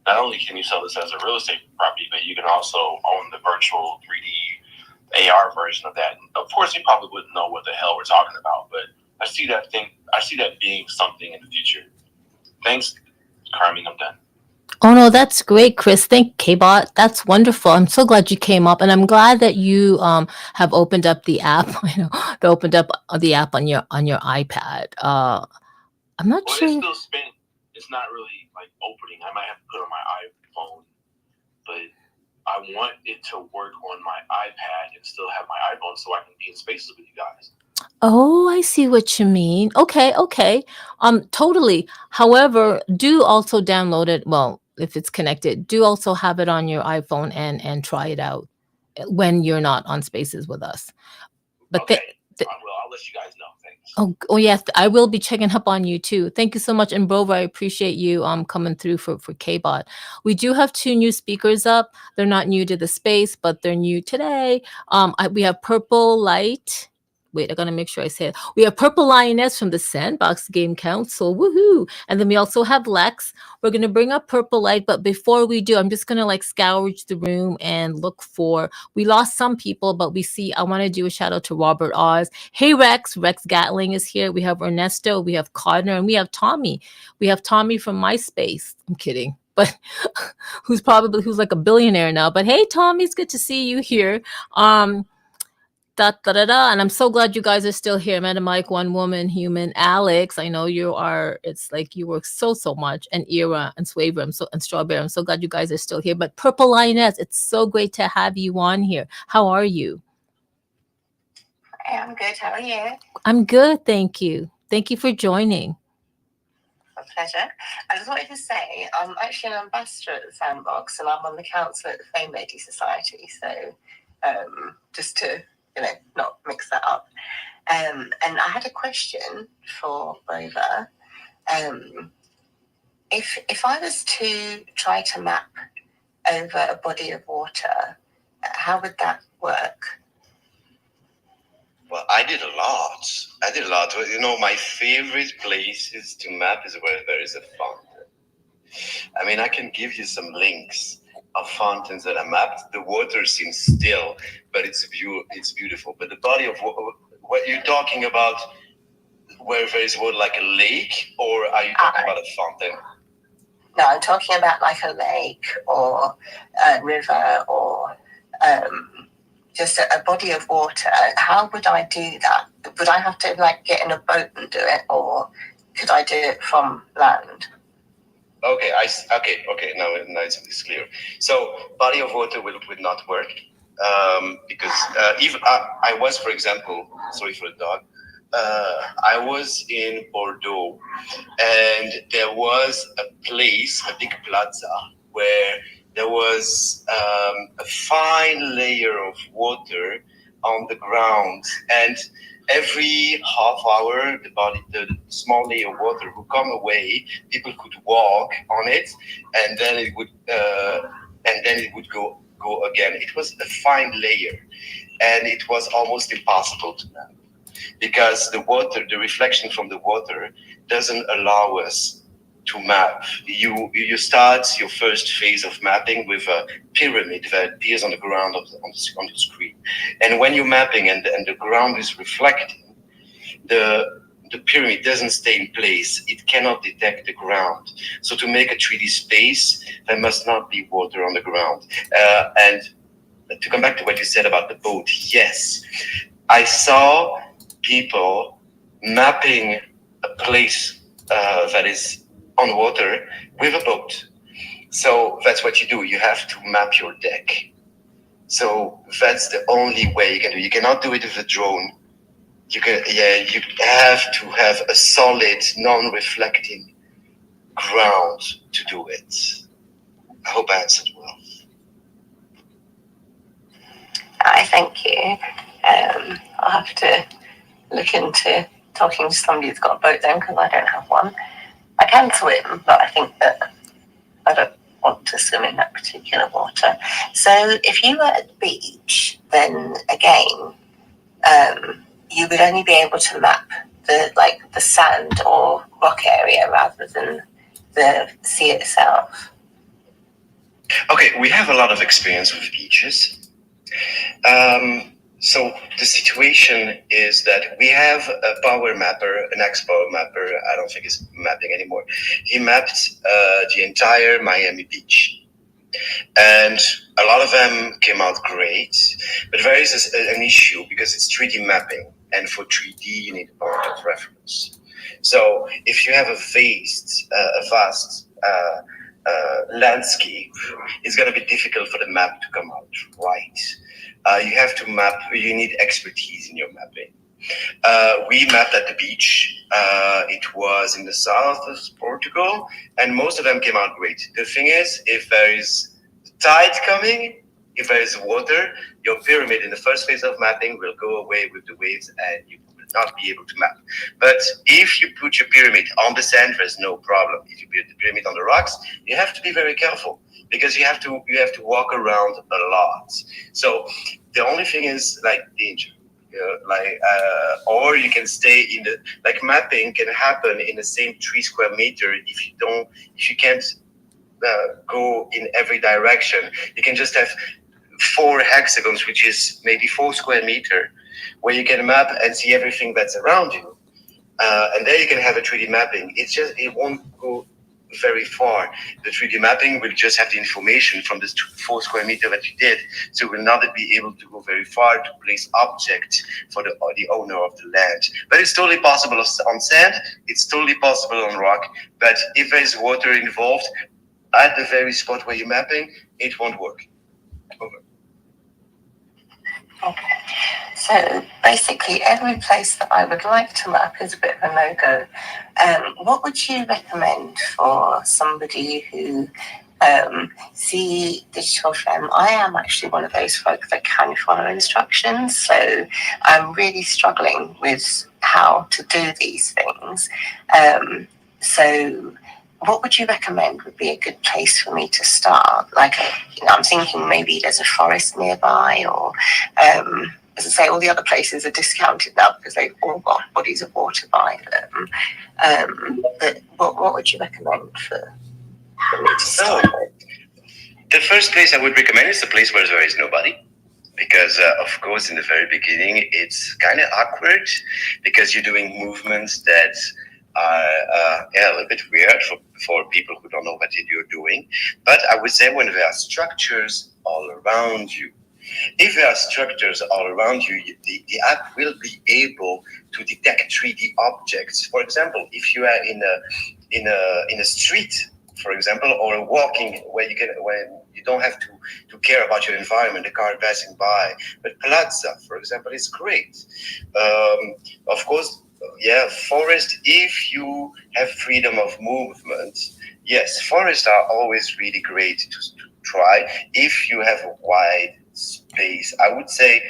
C: not only can you sell this as a real estate property, but you can also own the virtual 3D AR version of that. Of course, you probably wouldn't know what the hell we're talking about, but I see that being something in the future. Thanks, Carmen. I'm done.
A: Oh no, that's great, Chris. Thank KBot. That's wonderful. I'm so glad you came up, and I'm glad that you have opened up the app. I know they opened up the app on your iPad. I'm not
C: Well,
A: sure.
C: it's still spinning. It's not really like opening. I might have to put it on my iPhone, but I want it to work on my iPad and still have my iPhone so I can be in spaces with you guys.
A: Oh, I see what you mean. Okay, okay. Totally. However, do also download it. Well, if it's connected, do also have it on your iPhone and try it out when you're not on Spaces with us. But
C: Okay, I will. I'll let you guys know. Thanks.
A: oh yes, I will be checking up on you too. Thank you so much, and Brova, I appreciate you coming through for KBot. We do have two new speakers up. They're not new to the space, but they're new today. We have Purple Light. Wait, I gotta make sure I say it. We have Purple Lioness from the Sandbox Game Council. Woohoo! And then we also have Lex. We're gonna bring up Purple Light, but before we do, I'm just gonna like scourge the room and look for. We lost some people, but we see. I want to do a shout out to Robert Oz. Hey Rex, Rex Gatling is here. We have Ernesto, we have Connor, and we have Tommy. We have Tommy from MySpace. I'm kidding, but who's like a billionaire now. But hey Tommy, it's good to see you here. And I'm so glad you guys are still here. Meta Mike, One Woman, Human, Alex. I know you are. It's like you work so much, and Era and Swaver, and Strawberry. I'm so glad you guys are still here. But Purple Lioness, it's so great to have you on here. How are you?
D: I'm good. How are you?
A: I'm good, thank you. Thank you for joining.
D: A pleasure. I just wanted to say I'm actually an ambassador at the Sandbox, and I'm on the council at the Fame Lady Society. So, just to not mix that up. And I had a question for Rover. If I was to try to map over a body of water, how would that work?
B: Well, I did a lot. My favorite places to map is where there is a fountain. I mean, I can give you some links of fountains that are mapped. The water seems still, but it's beautiful. But the body of water, what you're talking about, where there is water like a lake, or are you talking about a fountain?
D: No, I'm talking about like a lake or a river or just a body of water. How would I do that? Would I have to get in a boat and do it, or could I do it from land?
B: Okay, Now it's clear. So body of water would not work because even I was, for example, sorry for the dog. I was in Bordeaux, and there was a place, a big plaza, where there was a fine layer of water on the ground, and every half hour, the small layer of water would come away. People could walk on it, and then it would go again. It was a fine layer, and it was almost impossible to map because the reflection from the water doesn't allow us to map. You start your first phase of mapping with a pyramid that appears on the ground on the screen, and when you're mapping and the ground is reflecting, the pyramid doesn't stay in place. It cannot detect the ground. So to make a 3D space, there must not be water on the ground. And to come back to what you said about the boat, yes, I saw people mapping a place that is on water with a boat. So that's what you do. You have to map your deck. So that's the only way you can do. You cannot do it with a drone. You have to have a solid, non-reflecting ground to do it. I hope I answered well.
D: I thank you. I'll have to look into talking to somebody who's got a boat then, because I don't have one. I can swim, but I think that I don't want to swim in that particular water. So if you were at the beach, then again, you would only be able to map the sand or rock area rather than the sea itself.
B: Okay, we have a lot of experience with beaches. So the situation is that we have a power mapper, an ex-power mapper. I don't think he's mapping anymore. He mapped the entire Miami beach. And a lot of them came out great, but there is an issue because it's 3D mapping, and for 3D you need a point of reference. So if you have a vast landscape, it's going to be difficult for the map to come out right. You have to map. You need expertise in your mapping. We mapped at the beach. It was in the south of Portugal, and most of them came out great. The thing is, if there is tide coming, if there is water, your pyramid in the first phase of mapping will go away with the waves, and you will not be able to map. But if you put your pyramid on the sand, there's no problem. If you put the pyramid on the rocks, you have to be very careful because you have to walk around a lot. So the only thing is like danger. Or you can stay in the mapping can happen in the same 3 square meter if you can't go in every direction. You can just have 4 hexagons, which is maybe 4 square meter, where you can map and see everything that's around you, and there you can have a 3D mapping. It won't go very far. The 3D mapping will just have the information from this 4 square meter that you did, so will not be able to go very far to place objects for the owner of the land. But it's totally possible on sand, it's totally possible on rock, but if there's water involved at the very spot where you're mapping, it won't work. Over.
D: Okay. So basically, every place that I would like to map is a bit of a no-go. What would you recommend for somebody who see digital film? I am actually one of those folks that can follow instructions, so I'm really struggling with how to do these things. So what would you recommend would be a good place for me to start? I'm thinking maybe there's a forest nearby, or as I say, all the other places are discounted now because they've all got bodies of water by them. But what would you recommend for me to start with?
B: The first place I would recommend is a place where there is nobody. Because, of course, in the very beginning, it's kind of awkward because you're doing movements that are a little bit weird for people who don't know what you're doing. But I would say when there are structures all around you, if there are structures all around you, the app will be able to detect 3D objects. For example, if you are in a street, for example, or walking when you don't have to care about your environment, the car passing by. But Plaza, for example, is great. Of course, forest, if you have freedom of movement, yes, forests are always really great to try. If you have a wide space, I would say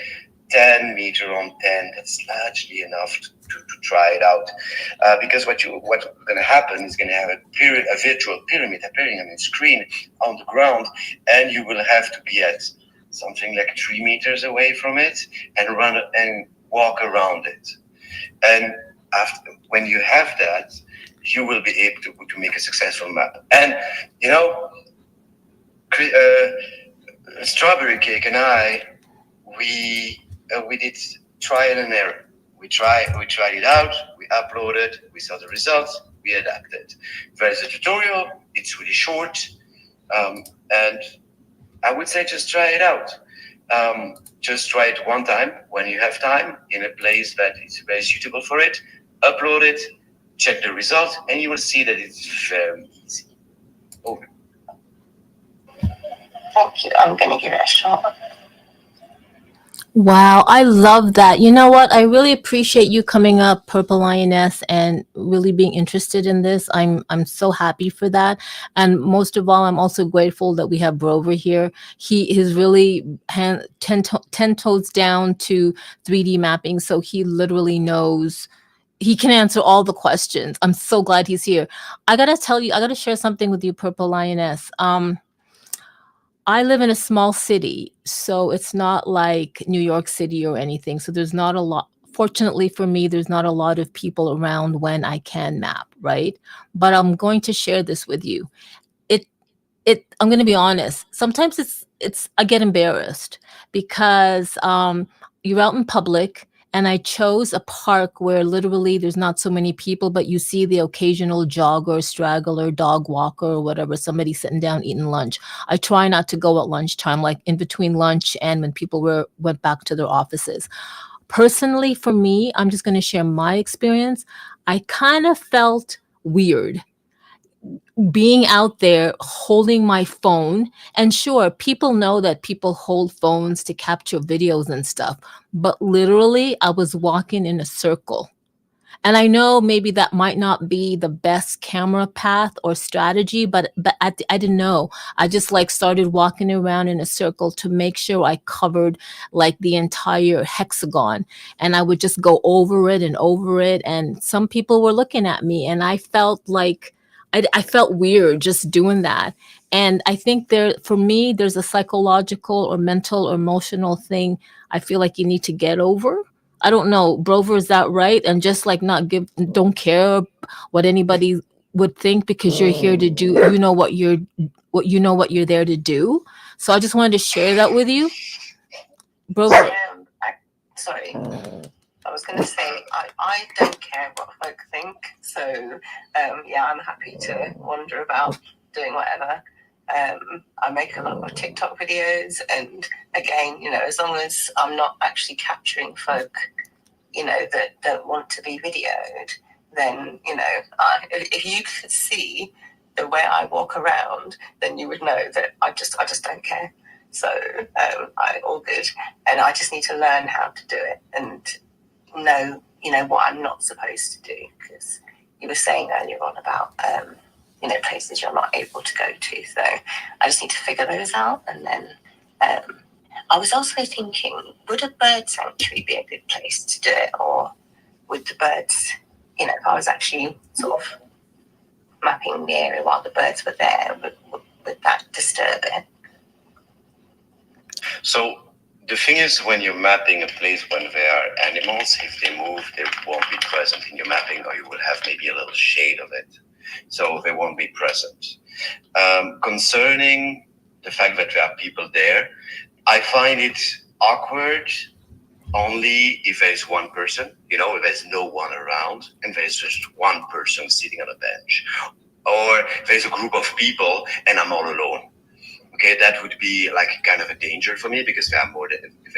B: 10 meter on 10. That's largely enough to try it out. Because what's going to happen is going to have a virtual pyramid appearing on the screen on the ground, and you will have to be at something like 3 meters away from it and run and walk around it. And when you have that, you will be able to make a successful map. And Strawberry Cake and I, we did trial and error. We tried it out, we uploaded, we saw the results, we adapted. There's a tutorial, it's really short, and I would say just try it out. Just try it one time when you have time in a place that is very suitable for it, upload it, check the results, and you will see that it's very easy. Over.
D: Thank you. I'm going to give it a shot.
A: Wow, I love that. You know what? I really appreciate you coming up, Purple Lioness, and really being interested in this. I'm so happy for that. And most of all, I'm also grateful that we have Brover here. He is really 10 toes down to 3D mapping, so he literally knows. He can answer all the questions. I'm so glad he's here. I gotta tell you, I gotta share something with you, Purple Lioness. I live in a small city, so it's not like New York City or anything. So there's not a lot. Fortunately for me, there's not a lot of people around when I can map, right? But I'm going to share this with you. I'm going to be honest. Sometimes it's I get embarrassed because you're out in public, and I chose a park where literally there's not so many people, but you see the occasional jogger, straggler, dog walker, or whatever, somebody sitting down eating lunch. I try not to go at lunchtime, like in between lunch and when people went back to their offices. Personally, for me, I'm just going to share my experience. I kind of felt weird being out there holding my phone. And sure, people know that people hold phones to capture videos and stuff, but literally I was walking in a circle. And I know maybe that might not be the best camera path or strategy, but I didn't know. I just like started walking around in a circle to make sure I covered like the entire hexagon. And I would just go over it and over it. And some people were looking at me, and I felt like I felt weird just doing that. And I think for me, there's a psychological or mental or emotional thing I feel like you need to get over. I don't know, Brover, is that right? And just like don't care what anybody would think, because you're here to do, what you're there to do. So I just wanted to share that with you, Brover.
D: Sorry, I was going to say I don't care what folk think. So yeah, I'm happy to wander about doing whatever. I make a lot of TikTok videos, and again, as long as I'm not actually capturing folk, that don't want to be videoed, then if you could see the way I walk around, then you would know that I just don't care. So I all good, and I just need to learn how to do it and know what I'm not supposed to do, because you were saying earlier on about places you're not able to go to. So I just need to figure those out. And then I was also thinking, would a bird sanctuary be a good place to do it, or would the birds, if I was actually sort of mapping the area while the birds were there, would that disturb it?
B: So the thing is, when you're mapping a place when there are animals, if they move, they won't be present in your mapping, or you will have maybe a little shade of it. So they won't be present. Concerning the fact that there are people there, I find it awkward only if there's one person, if there's no one around and there's just one person sitting on a bench. Or there's a group of people and I'm all alone. Okay, that would be like kind of a danger for me, because they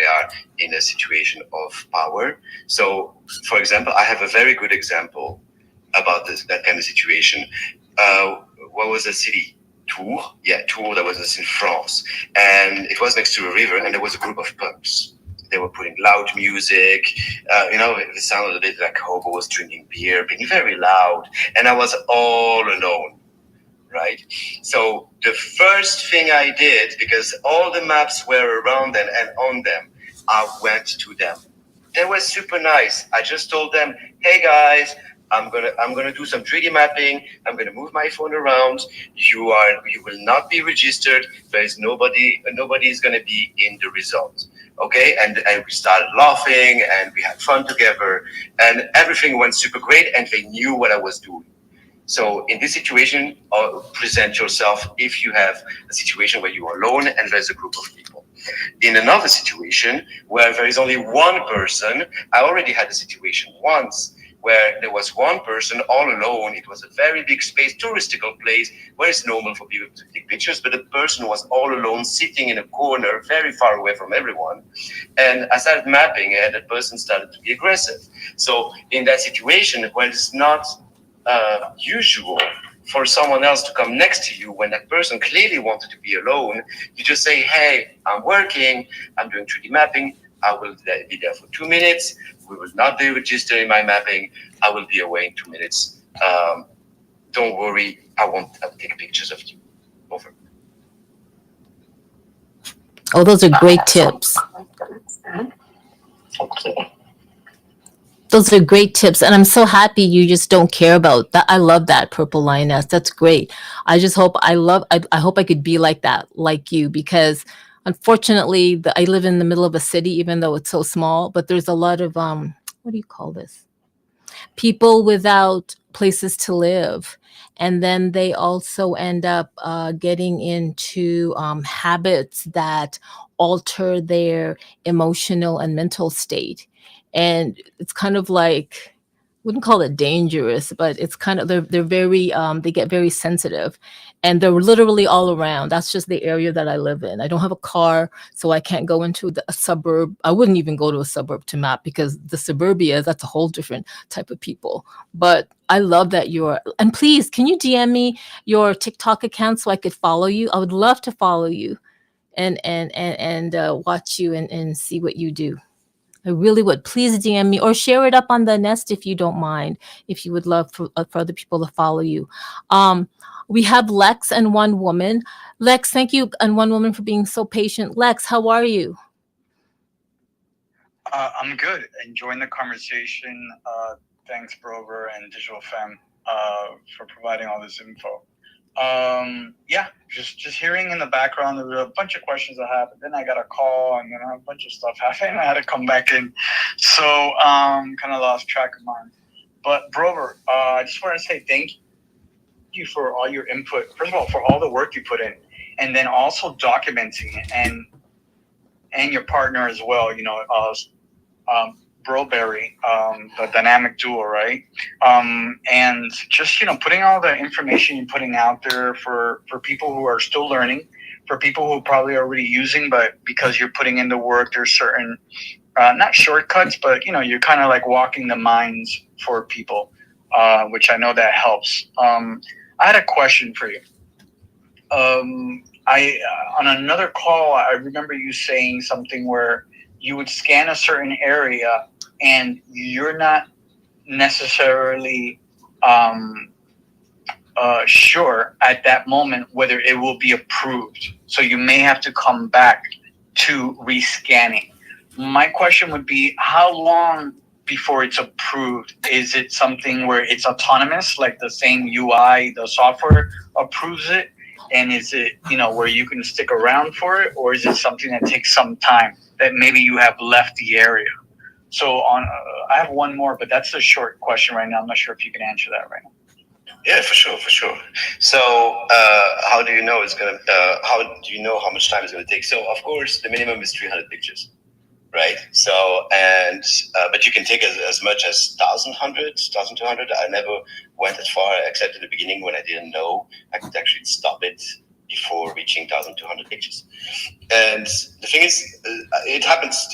B: are in a situation of power. So, for example, I have a very good example about that kind of situation. What was the city? Tours? Yeah, Tours. That was in France, and it was next to a river, and there was a group of punks. They were putting loud music. It sounded a bit like hobos drinking beer, being very loud, and I was all alone. Right. So the first thing I did, because all the maps were around them and on them, I went to them. They were super nice. I just told them, "Hey guys, I'm gonna do some 3D mapping. I'm gonna move my phone around. You will not be registered. There is nobody is gonna be in the result. Okay?" And we started laughing and we had fun together and everything went super great and they knew what I was doing. So in this situation, present yourself if you have a situation where you are alone and there's a group of people. In another situation where there is only one person, I already had a situation once where there was one person all alone. It was a very big space, touristical place where it's normal for people to take pictures, but the person was all alone, sitting in a corner, very far away from everyone. And I started mapping, and that person started to be aggressive. So in that situation, when it's not usual for someone else to come next to you when that person clearly wanted to be alone, you just say, "Hey, I'm working, I'm doing 3D mapping, I will be there for 2 minutes, we will not be registering my mapping, I will be away in 2 minutes. Don't worry, I'll take pictures of you." Over.
A: Oh, those are great tips.
D: Okay.
A: Those are great tips, and I'm so happy you just don't care about that. I love that, Purple Lioness. That's great. I just hope I hope I could be like that, like you, because unfortunately, I live in the middle of a city, even though it's so small. But there's a lot of what do you call this? People without places to live. And then they also end up getting into habits that alter their emotional and mental state. And it's kind of like, wouldn't call it dangerous, but it's kind of they're very they get very sensitive, and they're literally all around. That's just the area that I live in. I don't have a car, so I can't go into a suburb. I wouldn't even go to a suburb to map because the suburbia, that's a whole different type of people. But I love that you're, and please, can you DM me your TikTok account so I could follow you? I would love to follow you and watch you and see what you do. I really would. Please DM me or share it up on the nest if you don't mind, if you would love for other people to follow you. Um, we have Lex and One Woman. Lex, thank you and One Woman for being so patient. Lex, how are you?
E: I'm good. Enjoying the conversation. Thanks, Brover and Digital Femme, for providing all this info. Yeah, just hearing in the background, there were a bunch of questions I had, but then I got a call and then a bunch of stuff happened. I had to come back in, so kind of lost track of mine. But Brover, I just want to say thank you for all your input. First of all, for all the work you put in, and then also documenting it, and your partner as well. You know, Broberry, the dynamic duo, right? And just, you know, putting all the information you're putting out there for people who are still learning, for people who probably are already using, but because you're putting in the work, there's certain, not shortcuts, but, you know, you're kind of like walking the minds for people, which I know that helps. I had a question for you. On another call, I remember you saying something where you would scan a certain area and you're not necessarily sure at that moment whether it will be approved. So you may have to come back to rescanning. My question would be, how long before it's approved? Is it something where it's autonomous, like the same UI, the software approves it? And is it, you know, where you can stick around for it? Or is it something that takes some time that maybe you have left the area? So I have one more, but that's a short question right now. I'm not sure if you can answer that right now.
B: Yeah, for sure, for sure. So, how do you know it's gonna? How do you know how much time it's gonna take? So, of course, the minimum is 300 pictures, right? So, and but you can take as much as 1,200. I never went as far, except in the beginning when I didn't know I could actually stop it before reaching 1,200 pictures. And the thing is, it happens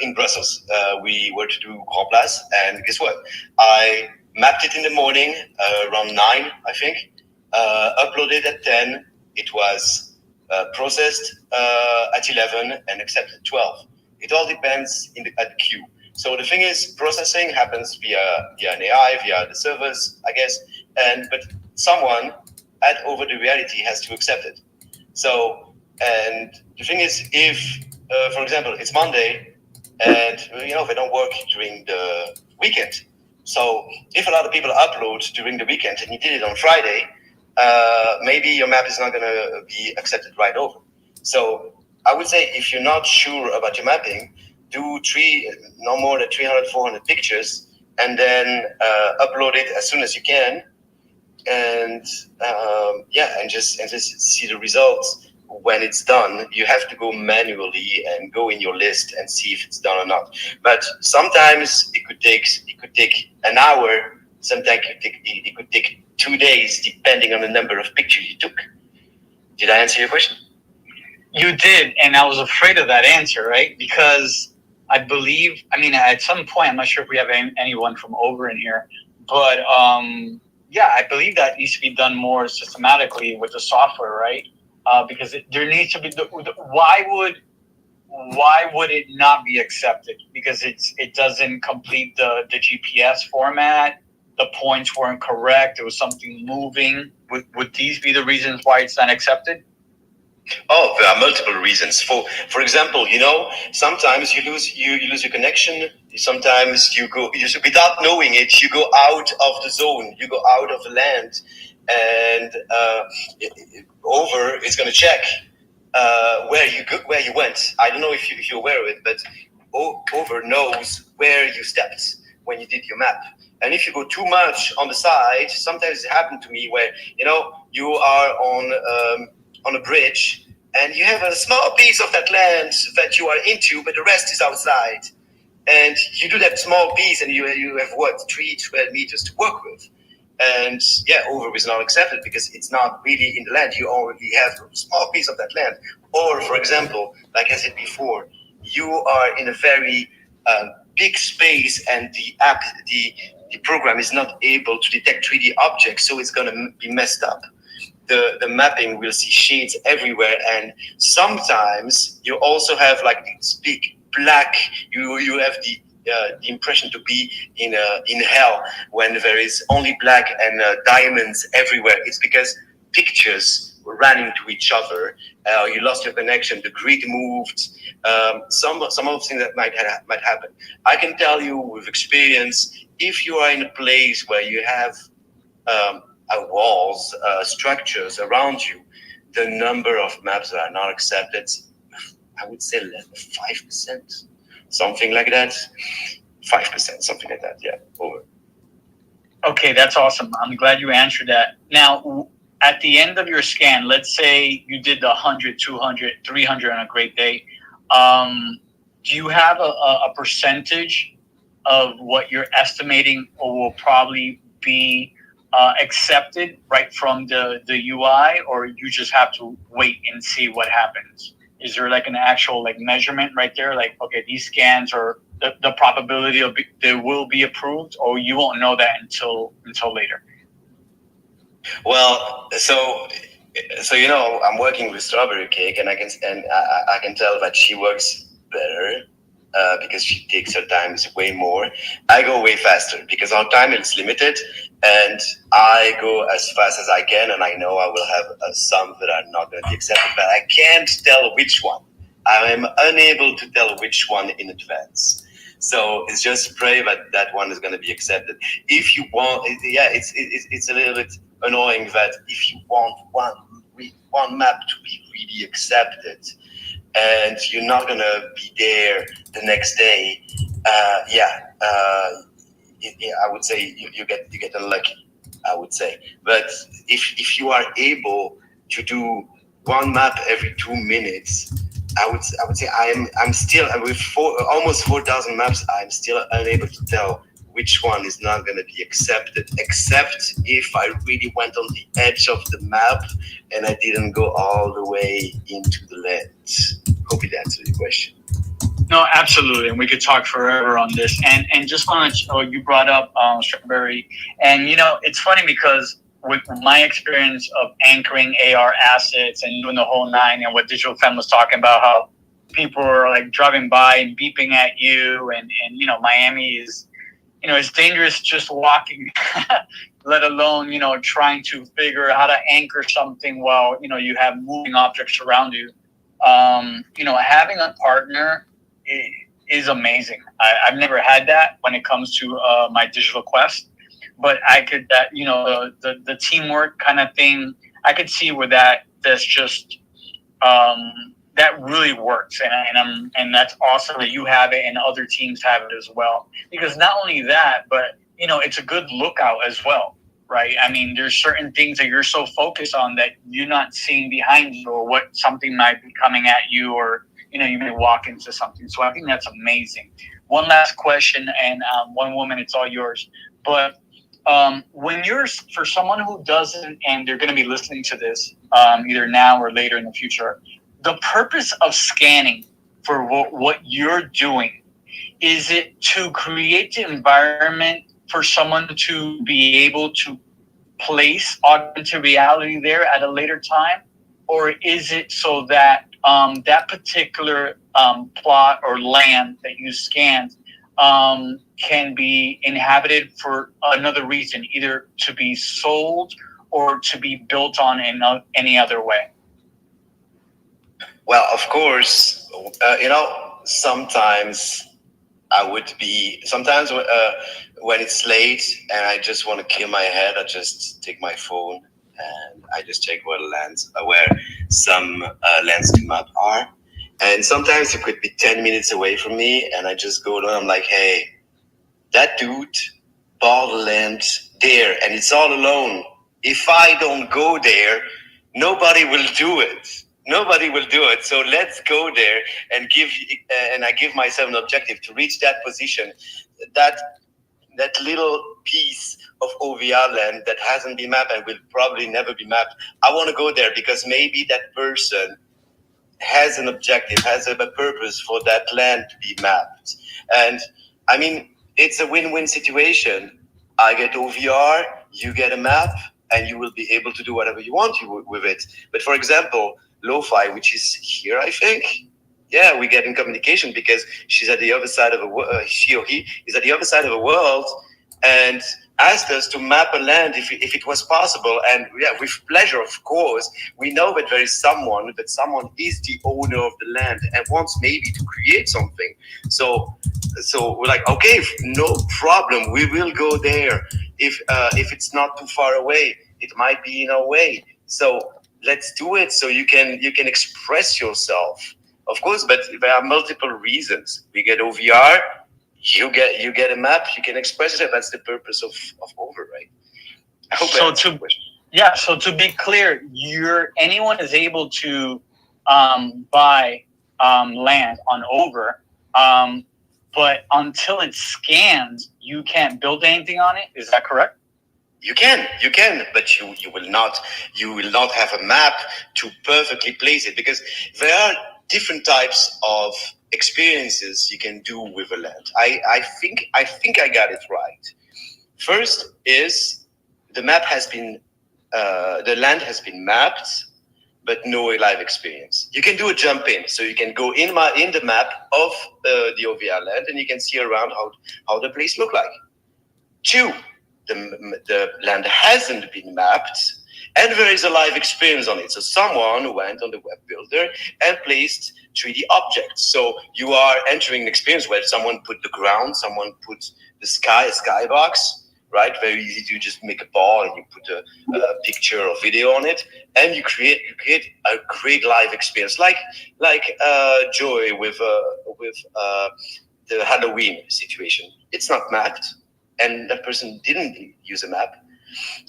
B: in Brussels. We were to do Grand Place, and guess what? I mapped it in the morning, around 9, I think. Uploaded at 10. It was processed at 11 and accepted at 12. It all depends at the queue. So the thing is, processing happens via an AI, via the servers, I guess. But someone at Over the Reality has to accept it. So, and the thing is, if, for example, it's Monday, and they don't work during the weekend. So if a lot of people upload during the weekend and you did it on Friday, maybe your map is not going to be accepted right over. So I would say if you're not sure about your mapping, do no more than 300, 400 pictures, and then upload it as soon as you can, and and just see the results. When it's done, you have to go manually and go in your list and see if it's done or not. But sometimes it could take an hour. Sometimes it could take 2 days, depending on the number of pictures you took. Did I answer your question?
E: You did, and I was afraid of that answer, right? Because I believe, at some point, I'm not sure if we have anyone from over in here, but I believe that needs to be done more systematically with the software, right? Because there needs to be. Why would it not be accepted? Because it doesn't complete the GPS format. The points weren't correct. There was something moving. Would these be the reasons why it's not accepted?
B: Oh, there are multiple reasons. For example, sometimes you lose your connection. Sometimes you go without knowing it. You go out of the zone. You go out of the land, and over is going to check where you went. I don't know if you're aware of it, but over knows where you stepped when you did your map. And if you go too much on the side, sometimes it happened to me where you are on a bridge, and you have a small piece of that land that you are into, but the rest is outside. And you do that small piece, and you have 3 square meters to work with. And over is not accepted because it's not really in the land. You already have a small piece of that land. Or, for example, like I said before, you are in a very big space, and the program is not able to detect 3D objects, so it's going to be messed up. The mapping will see shades everywhere, and sometimes you also have like this big black. You have the impression to be in hell when there is only black and diamonds everywhere. It's because pictures ran into each other. You lost your connection. The grid moved. Some of the things that might happen. I can tell you with experience, if you are in a place where you have walls, structures around you, the number of maps that are not accepted, I would say less than 5%, something like that. 5%, something like that. Yeah, over.
E: Okay, that's awesome. I'm glad you answered that. Now, at the end of your scan, let's say you did the 100, 200, 300 on a great day. Do you have a percentage of what you're estimating or will probably be accepted right from the UI, or you just have to wait and see what happens? Is there like an actual measurement right there? Like, okay, these scans are the probability of they will be approved, or you won't know that until later?
B: Well, so I'm working with Strawberry Cake, and I can tell that she works better. Because she takes her time way more. I go way faster because our time is limited, and I go as fast as I can, and I know I will have some that are not going to be accepted, but I can't tell which one. I am unable to tell which one in advance. So it's just pray that one is going to be accepted. If you want, it's a little bit annoying that if you want one map to be really accepted, and you're not gonna be there the next day, I would say you get unlucky. I would say, but if you are able to do one map every 2 minutes, I would say I'm still with almost 4,000 maps. I'm still unable to tell which one is not going to be accepted, except if I really went on the edge of the map and I didn't go all the way into the lens. Hope it answered your question.
E: No, absolutely, and we could talk forever on this. And just want to, you brought up Strawberry, and it's funny because with my experience of anchoring AR assets and doing the whole nine, and what Digital Femme was talking about, how people are like driving by and beeping at you, and Miami is, it's dangerous just walking, let alone trying to figure out how to anchor something while you have moving objects around you. Having a partner is amazing. I've never had that when it comes to my digital quest, but I could that the teamwork kind of thing. I could see where that's just that really works, and that's awesome that you have it and other teams have it as well. Because not only that, but it's a good lookout as well, right? I mean, there's certain things that you're so focused on that you're not seeing behind you, or what something might be coming at you, or you may walk into something. So I think that's amazing. One last question, and 1 woman, it's all yours. But when you're for someone who doesn't, and they're going to be listening to this either now or later in the future, the purpose of scanning for what you're doing, is it to create the environment for someone to be able to place augmented reality there at a later time, or is it so that that particular plot or land that you scanned can be inhabited for another reason, either to be sold or to be built on in any other way?
B: Well, of course, sometimes sometimes when it's late and I just want to kill my head, I just take my phone and I just check where some landscape map are. And sometimes it could be 10 minutes away from me, and I just go down. I'm like, hey, that dude bought land there, and it's all alone. If I don't go there, nobody will do it. Nobody will do it. So let's go there and I give myself an objective to reach that position, that little piece of OVR land that hasn't been mapped and will probably never be mapped. I want to go there because maybe that person has an objective, has a purpose for that land to be mapped. And I mean, it's a win-win situation. I get OVR, you get a map, and you will be able to do whatever you want with it. But for example, Lo-Fi, which is here, I think, yeah, we get in communication because she's at the other side of she or he is at the other side of the world, and asked us to map a land if it was possible. And yeah, with pleasure, of course. We know that there is someone is the owner of the land and wants maybe to create something. So we're like, okay, no problem, we will go there. If it's not too far away, it might be in our way. So let's do it. So you can express yourself, of course. But there are multiple reasons. We get OVR. You get a map. You can express it. That's the purpose of override. I hope
E: So
B: that's the question.
E: Yeah. So to be clear, anyone is able to buy land on Over, but until it's scanned, you can't build anything on it. Is that correct?
B: You can, but you will not have a map to perfectly place it, because there are different types of experiences you can do with a land. I think I got it right. First is the land has been mapped, but no live experience. You can do a jump in, so you can go in the map of the OVR land, and you can see around how the place look like. 2, the land hasn't been mapped, and there is a live experience on it. So someone went on the web builder and placed 3D objects. So you are entering an experience where someone put the ground, someone put the sky, a skybox, right? Very easy to just make a ball and you put a picture or video on it, and you create a great live experience, like Joy with the Halloween situation. It's not mapped, and that person didn't use a map,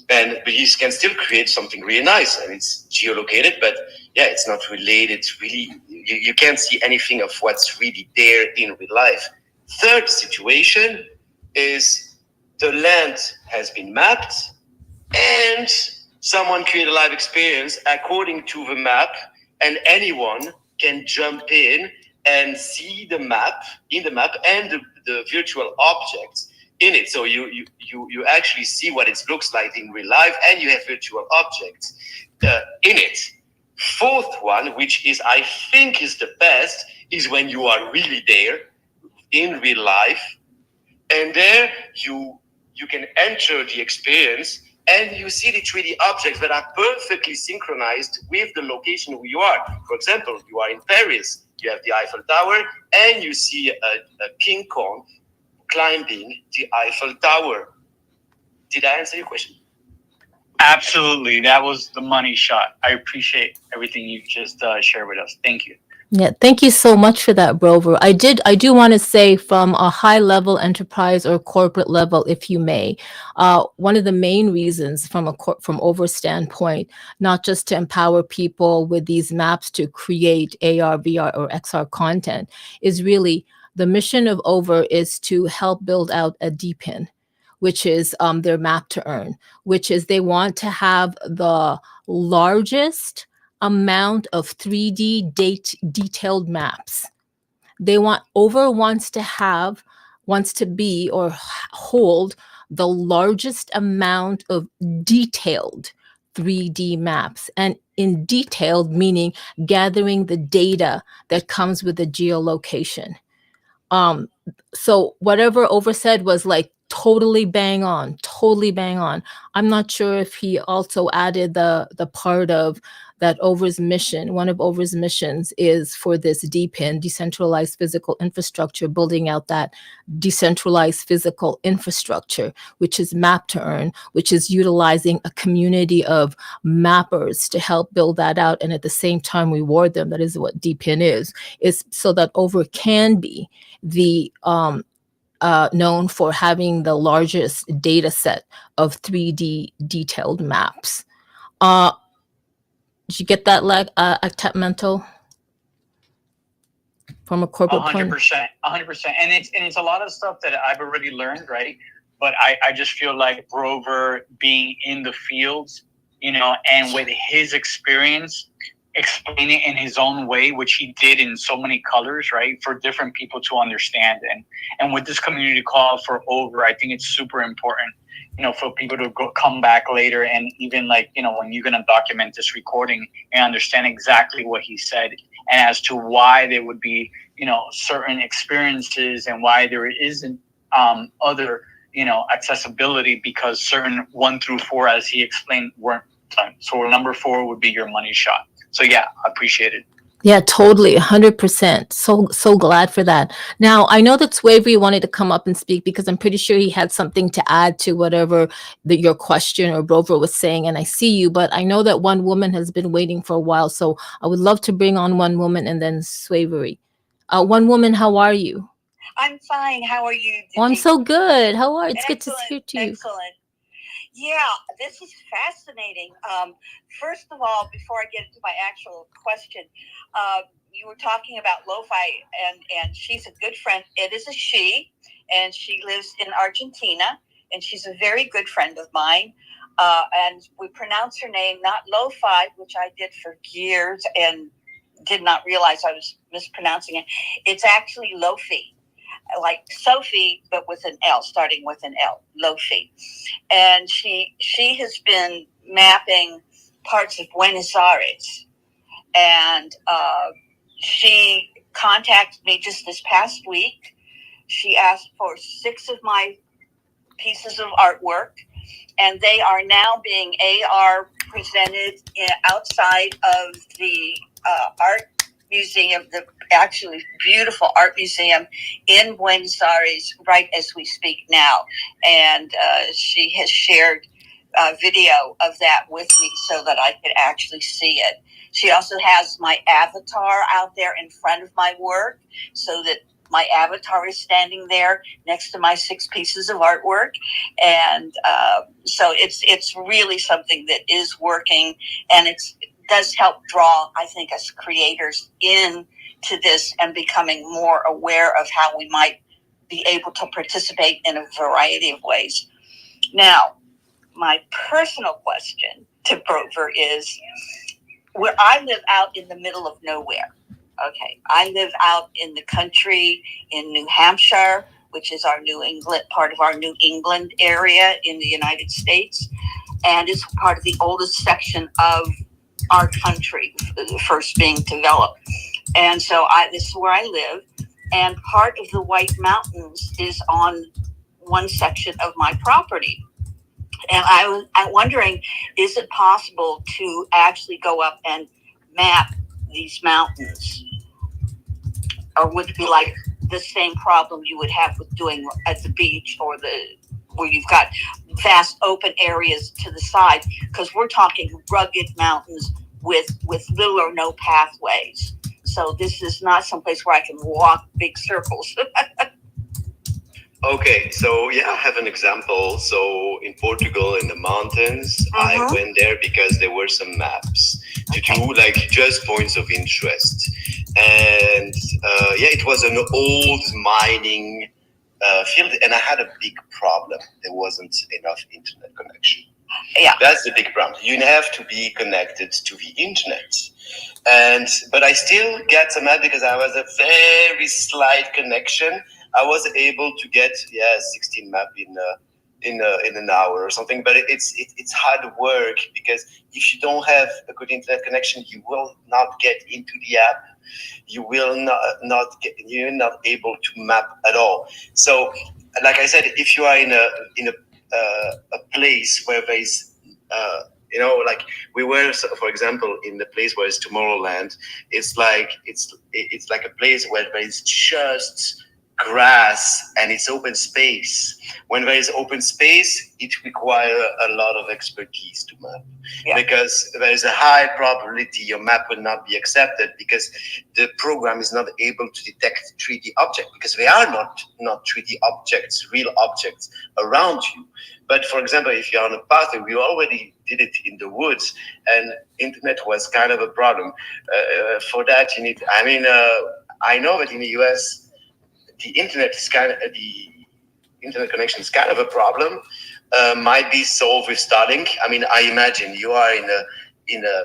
B: but you can still create something really nice, and it's geolocated, but yeah, it's not related really. You can't see anything of what's really there in real life. Third situation is the land has been mapped and someone created a live experience according to the map, and anyone can jump in and see the map and the virtual objects in it. So you actually see what it looks like in real life, and you have virtual objects in it. Fourth one, which is I think is the best, is when you are really there in real life, and there you can enter the experience and you see the 3D objects that are perfectly synchronized with the location where you are. For example, you are in Paris, you have the Eiffel Tower, and you see a King Kong climbing the Eiffel Tower. Did I answer your question?
E: Absolutely. That was the money shot. I appreciate everything you just shared with us. Thank you.
A: Yeah, thank you so much for that, Brover. I do want to say from a high level enterprise or corporate level, if you may, one of the main reasons from over standpoint, not just to empower people with these maps to create AR, VR, or XR content, is really the mission of Over is to help build out a DPIN, which is their map to earn, which is they want to have the largest amount of 3D detailed maps. They wants to be or hold the largest amount of detailed 3D maps. And in detailed, meaning gathering the data that comes with the geolocation. So whatever Over said was like totally bang on. I'm not sure if he also added the part of that Over's mission. One of Over's missions is for this DPIN, decentralized physical infrastructure, building out that decentralized physical infrastructure, which is map to earn, which is utilizing a community of mappers to help build that out, and at the same time reward them. That is what DPIN is so that Over can be the known for having the largest data set of 3D detailed maps. Did you get that, mental from a corporate point?
E: 100%, 100%. And it's a lot of stuff that I've already learned, right? But I just feel like Brover being in the fields, and with his experience, explain it in his own way, which he did in so many colors, right, for different people to understand. And with this community call for Over, I think it's super important, for people to come back later and even when you're going to document this recording and understand exactly what he said and as to why there would be, certain experiences and why there isn't other, accessibility because certain 1 through 4, as he explained, weren't done. So number 4 would be your money shot. So yeah, I appreciate it.
A: Yeah, totally, 100%. So glad for that. Now, I know that Swavery wanted to come up and speak because I'm pretty sure he had something to add to whatever your question or Brover was saying, and I see you, but I know that one woman has been waiting for a while, so I would love to bring on one woman and then Swavery. One woman, how are you?
F: I'm fine. How are you?
A: Oh, I'm so good. How are you? It's good to hear you.
F: Excellent. Yeah, this is fascinating. First of all, before I get into my actual question, you were talking about Lo-Fi, and she's a good friend. It is a she, and she lives in Argentina, and she's a very good friend of mine. And we pronounce her name not Lo-Fi, which I did for years and did not realize I was mispronouncing it. It's actually Lofi. Like Sophie, but with an L, starting with an L, Lofi. And she has been mapping parts of Buenos Aires. And she contacted me just this past week. She asked for 6 of my pieces of artwork, and they are now being AR presented outside of the art museum, the actually beautiful art museum in Buenos Aires right as we speak now. And she has shared video of that with me so that I could actually see it. She also has my avatar out there in front of my work so that my avatar is standing there next to my 6 pieces of artwork. And so it's really something that is working, and it does help draw, I think, us creators in to this and becoming more aware of how we might be able to participate in a variety of ways. Now, my personal question to Brover is, where I live out in the middle of nowhere. Okay, I live out in the country in New Hampshire, which is our New England, part of our New England area in the United States, and it's part of the oldest section of our country, first being developed. And so this is where I live, and part of the White Mountains is on one section of my property. And I'm wondering, is it possible to actually go up and map these mountains? Or would it be like the same problem you would have with doing at the beach or where you've got vast open areas to the side? Because we're talking rugged mountains with little or no pathways. So this is not someplace where I can walk big circles.
B: Okay, so yeah, I have an example. So in Portugal, in the mountains, I went there because there were some maps to do like just points of interest. And yeah, it was an old mining field, and I had a big problem. There wasn't enough internet connection.
F: Yeah,
B: that's the big problem. You have to be connected to the internet. But I still get some map because I was a very slight connection. I was able to get 16 map in an hour or something. But it's hard work because if you don't have a good internet connection, you will not get into the app. You're not able to map at all. So, like I said, if you are in a place where there is like we were, for example, in the place where it's Tomorrowland, it's like a place where there is just grass and it's open space. When there is open space, it requires a lot of expertise to map, because there is a high probability your map will not be accepted because the program is not able to detect 3D objects, because they are not 3D objects, real objects around you. But for example, if you're on a pathway, we already did it in the woods, and internet was kind of a problem. For that, you need. I know that in the US, the internet connection is kind of a problem. Might be solved with Starlink. I imagine you are in a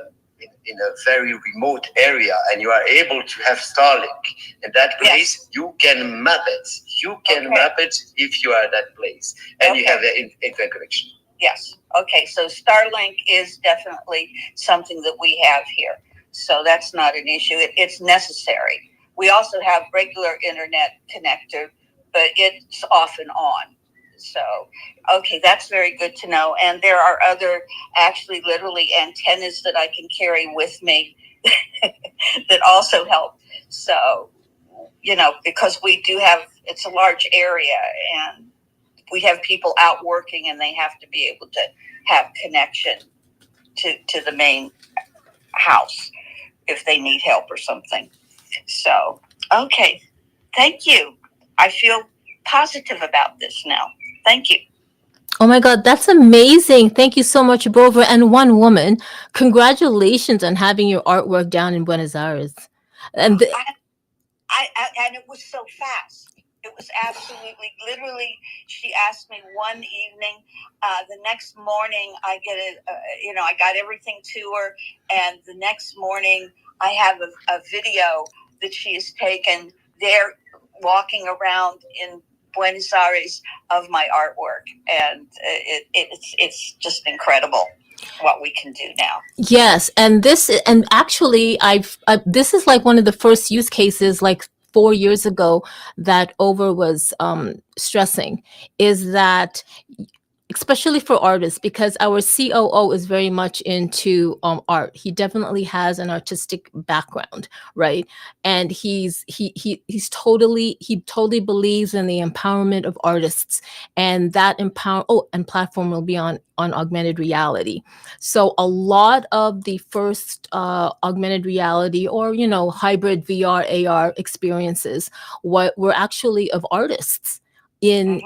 B: very remote area and you are able to have Starlink. In that place, you can map it. You can map it if you are at that place and you have the internet connection.
F: Yes. Okay. So Starlink is definitely something that we have here. So that's not an issue. It's necessary. We also have regular internet connector, but it's off and on. So, okay, that's very good to know. And there are other, actually, literally antennas that I can carry with me that also help. So, because we do have, it's a large area and we have people out working and they have to be able to have connection to the main house if they need help or something. So, okay. Thank you. I feel positive about this now. Thank you.
A: Oh my God, that's amazing. Thank you so much, Brover. And one woman, congratulations on having your artwork down in Buenos Aires. And
F: and it was so fast. It was absolutely, literally, she asked me one evening, the next morning I got everything to her. And the next morning I have a video that she has taken there walking around in Buenos Aires of my artwork. And it's just incredible what we can do now.
A: yes, and actually this is like one of the first use cases, like 4 years ago, that Over was stressing, is that especially for artists, because our COO is very much into art. He definitely has an artistic background, right? And he totally believes in the empowerment of artists, and that and platform will be on augmented reality. So a lot of the first augmented reality or hybrid VR AR experiences were actually of artists in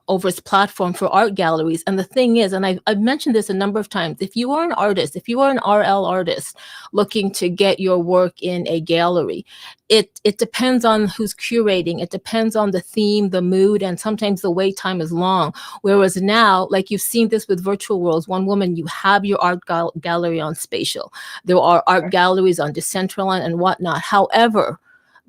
A: Over's platform for art galleries. And the thing is, and I've mentioned this a number of times, if you are an artist, if you are an RL artist looking to get your work in a gallery, it depends on who's curating. It depends on the theme, the mood, and sometimes the wait time is long. Whereas now, like you've seen this with virtual worlds, one woman, you have your art gallery on Spatial. There are art galleries on Decentraland and whatnot. However,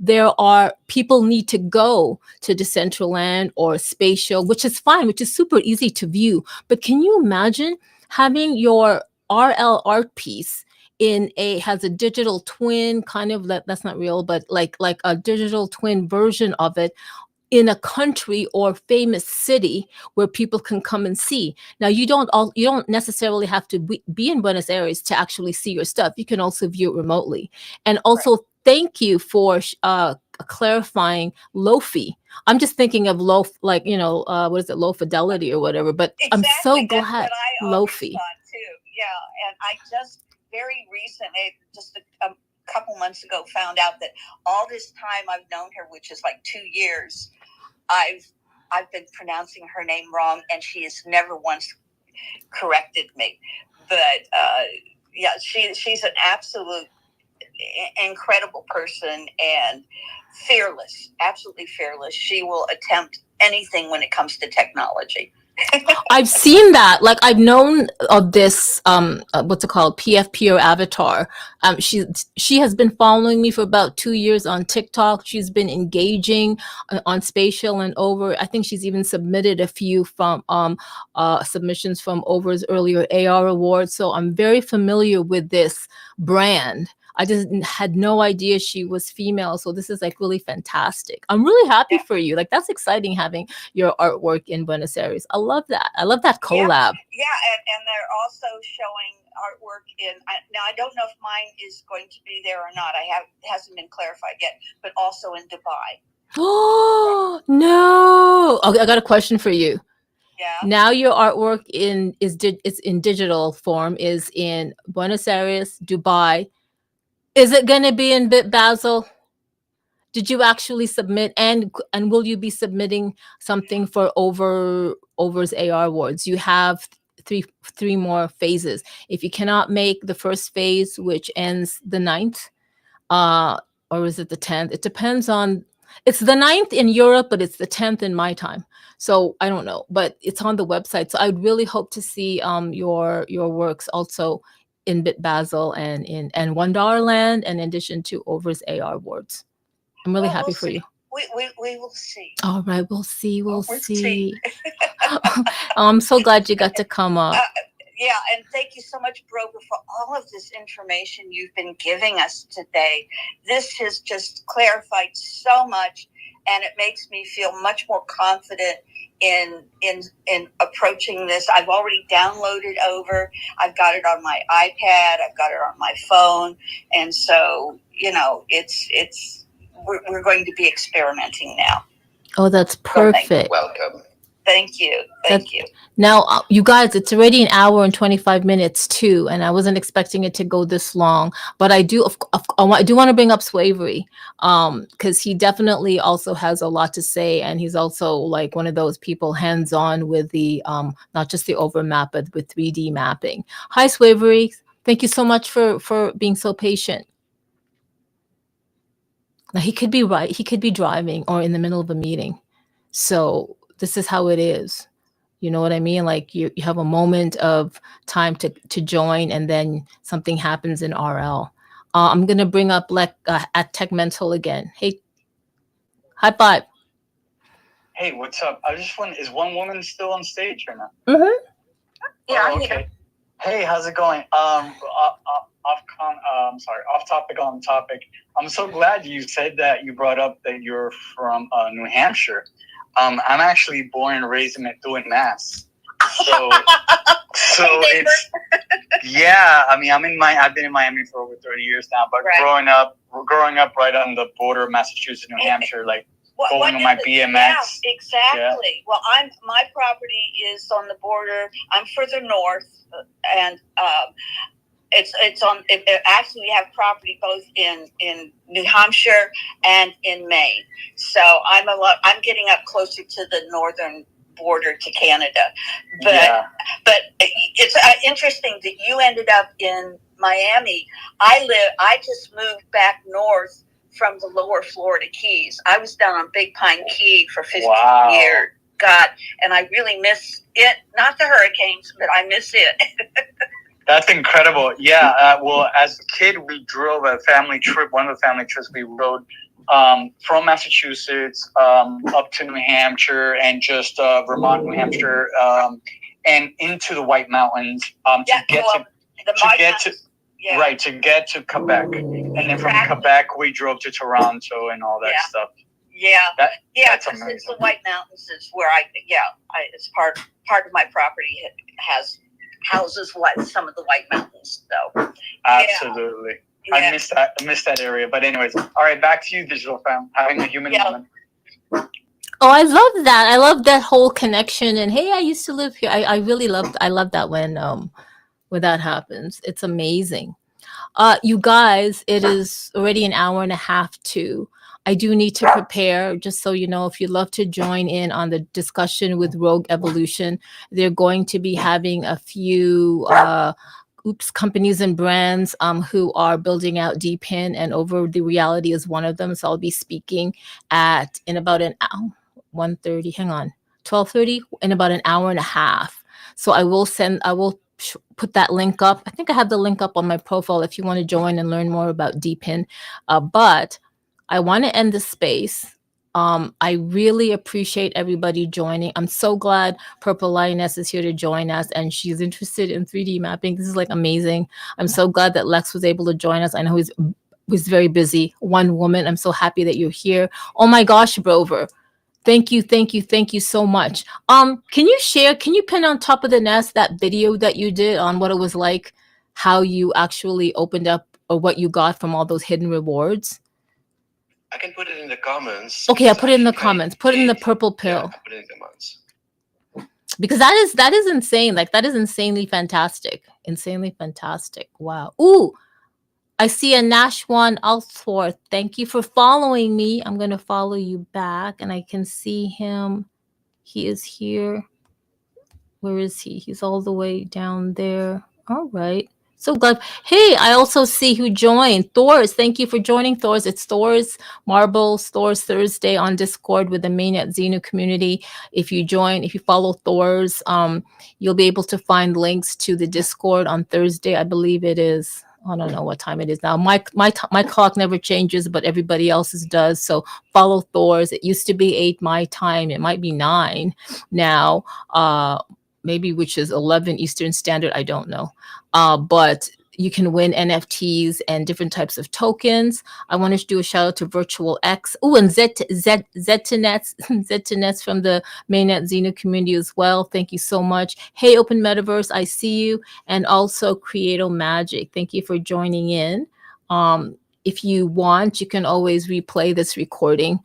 A: there are people need to go to Decentraland or Spatial, which is fine, which is super easy to view. But can you imagine having your RL art piece has a digital twin kind of, that's not real, but like a digital twin version of it in a country or famous city where people can come and see. Now you don't necessarily have to be in Buenos Aires to actually see your stuff. You can also view it remotely. And also thank you for clarifying low fee. I'm just thinking of low, like, what is it, low fidelity or whatever, but I'm so glad
F: That's what I
A: low
F: always
A: fee.
F: thought too. Yeah, and I just very recently, just a couple months ago, found out that all this time I've known her, which is like 2 years, I've been pronouncing her name wrong, and she has never once corrected me. But yeah, she's an absolute incredible person and fearless, absolutely fearless. She will attempt anything when it comes to technology.
A: I've seen that. Like, I've known of this, what's it called, PFP or Avatar. She has been following me for about 2 years on TikTok. She's been engaging on Spatial and Over. I think she's even submitted a few from submissions from Over's earlier AR awards. So I'm very familiar with this brand. I just had no idea she was female. So this is like really fantastic. I'm really happy for you. Like, that's exciting having your artwork in Buenos Aires. I love that. I love that collab.
F: Yeah, and they're also showing artwork in. Now I don't know if mine is going to be there or not. It hasn't been clarified yet. But also in Dubai.
A: Oh no! Okay, I got a question for you.
F: Yeah.
A: Now your artwork it's in digital form, is in Buenos Aires, Dubai. Is it going to be in Bit Basel? Did you actually submit, and will you be submitting something for Over's AR awards? You have three more phases. If you cannot make the first phase, which ends the 9th, or is it the 10th? It depends on. It's the 9th in Europe, but it's the 10th in my time. So I don't know, but it's on the website. So I'd really hope to see your works also in Bit Basel and in Wonderland, and in addition to Over's AR awards. I'm really happy for you.
F: We will see.
A: All right, we'll see. We'll see. I'm so glad you got to come up.
F: Yeah, and thank you so much, Broga, for all of this information you've been giving us today. This has just clarified so much, and it makes me feel much more confident in approaching this. I've already downloaded Over. I've got it on my iPad. I've got it on my phone, and so it's. We're going to be experimenting now.
A: Oh, that's perfect.
B: Welcome.
F: Thank you. Thank you.
A: Now, you guys, it's already 1 hour and 25 minutes too, and I wasn't expecting it to go this long. But I do want to bring up Swavery, because he definitely also has a lot to say, and he's also like one of those people hands-on with the not just the Over map, but with 3D mapping. Hi, Swavery. Thank you so much for being so patient. Now, he could be right. He could be driving or in the middle of a meeting. So this is how it is. You know what I mean? Like you have a moment of time to join, and then something happens in RL. I'm going to bring up at Tech Mental again. Hey, high five.
E: Hey, what's up? I just want, is one woman still on stage or not?
A: Mm-hmm.
F: Yeah.
E: Oh, okay. Hey, how's it going? Off topic on topic. I'm so glad you said that. You brought up that you're from New Hampshire. I'm actually born and raised in Methuen, Mass. So it's yeah. I mean, I've been in Miami for over 30 years now. But growing up right on the border of Massachusetts, New Hampshire, like going on my BMX.
F: Yeah, exactly.
E: Yeah.
F: Well, my property is on the border. I'm further north, and it's on. Actually, we have property both in New Hampshire and in Maine. So I'm getting up closer to the northern border to Canada. But it's interesting that you ended up in Miami. I just moved back north from the lower Florida Keys. I was down on Big Pine Key for 15 years. God, and I really miss it. Not the hurricanes, but I miss it.
E: That's incredible. Yeah. Well, as a kid, we drove a family trip. One of the family trips we rode from Massachusetts up to New Hampshire and just Vermont, New Hampshire, and into the White Mountains to get to Quebec. And then from Quebec, we drove to Toronto and all that stuff.
F: Yeah,
E: That's
F: because
E: amazing.
F: it's the White Mountains is where it's part of my property houses some of the White Mountains. So
E: absolutely.
F: Yeah.
E: I miss that area. But anyways, all right, back to you, Digital Fam. Having a human moment.
A: Oh, I love that. I love that whole connection. And hey, I used to live here. I really I love that when that happens. It's amazing. You guys, it is already an hour and a half to. I do need to prepare, just so you know, if you'd love to join in on the discussion with Rogue Evolution, they're going to be having a few companies and brands who are building out DPIN, and Over the Reality is one of them. So I'll be speaking in about an hour, 1:30, hang on, 12:30, in about an hour and a half. So I will put that link up. I think I have the link up on my profile if you want to join and learn more about DPIN. But I want to end the space. I really appreciate everybody joining. I'm so glad Purple Lioness is here to join us, and she's interested in 3D mapping. This is like amazing. I'm so glad that Lex was able to join us. I know he's very busy. One woman. I'm so happy that you're here. Oh my gosh, Brover. Thank you so much. Can you pin on top of the nest that video that you did on what it was like, how you actually opened up, or what you got from all those hidden rewards?
B: I can put it in the comments.
A: Okay, I'll put it in the comments. Put it in the purple pill.
B: Yeah, I put it in the comments.
A: Because that is insane. Like, that is insanely fantastic. Insanely fantastic. Wow. Ooh, I see a Nashwan Alsworth. Thank you for following me. I'm going to follow you back, and I can see him. He is here. Where is he? He's all the way down there. All right. So glad. Hey, I also see who joined. Thors, thank you for joining, Thors. It's Thors Marbles, Thors Thursday on Discord with the Mainnet Xenu community. If you follow Thors, you'll be able to find links to the Discord on Thursday. I believe it is. I don't know what time it is now. My clock never changes, but everybody else's does. So follow Thors. It used to be 8 my time. It might be 9 now. Maybe which is 11 Eastern Standard. I don't know. But you can win NFTs and different types of tokens. I wanted to do a shout out to Virtual X. Oh, and Zetinets from the Mainnet Xenu community as well. Thank you so much. Hey, Open Metaverse, I see you. And also Creato Magic. Thank you for joining in. If you want, you can always replay this recording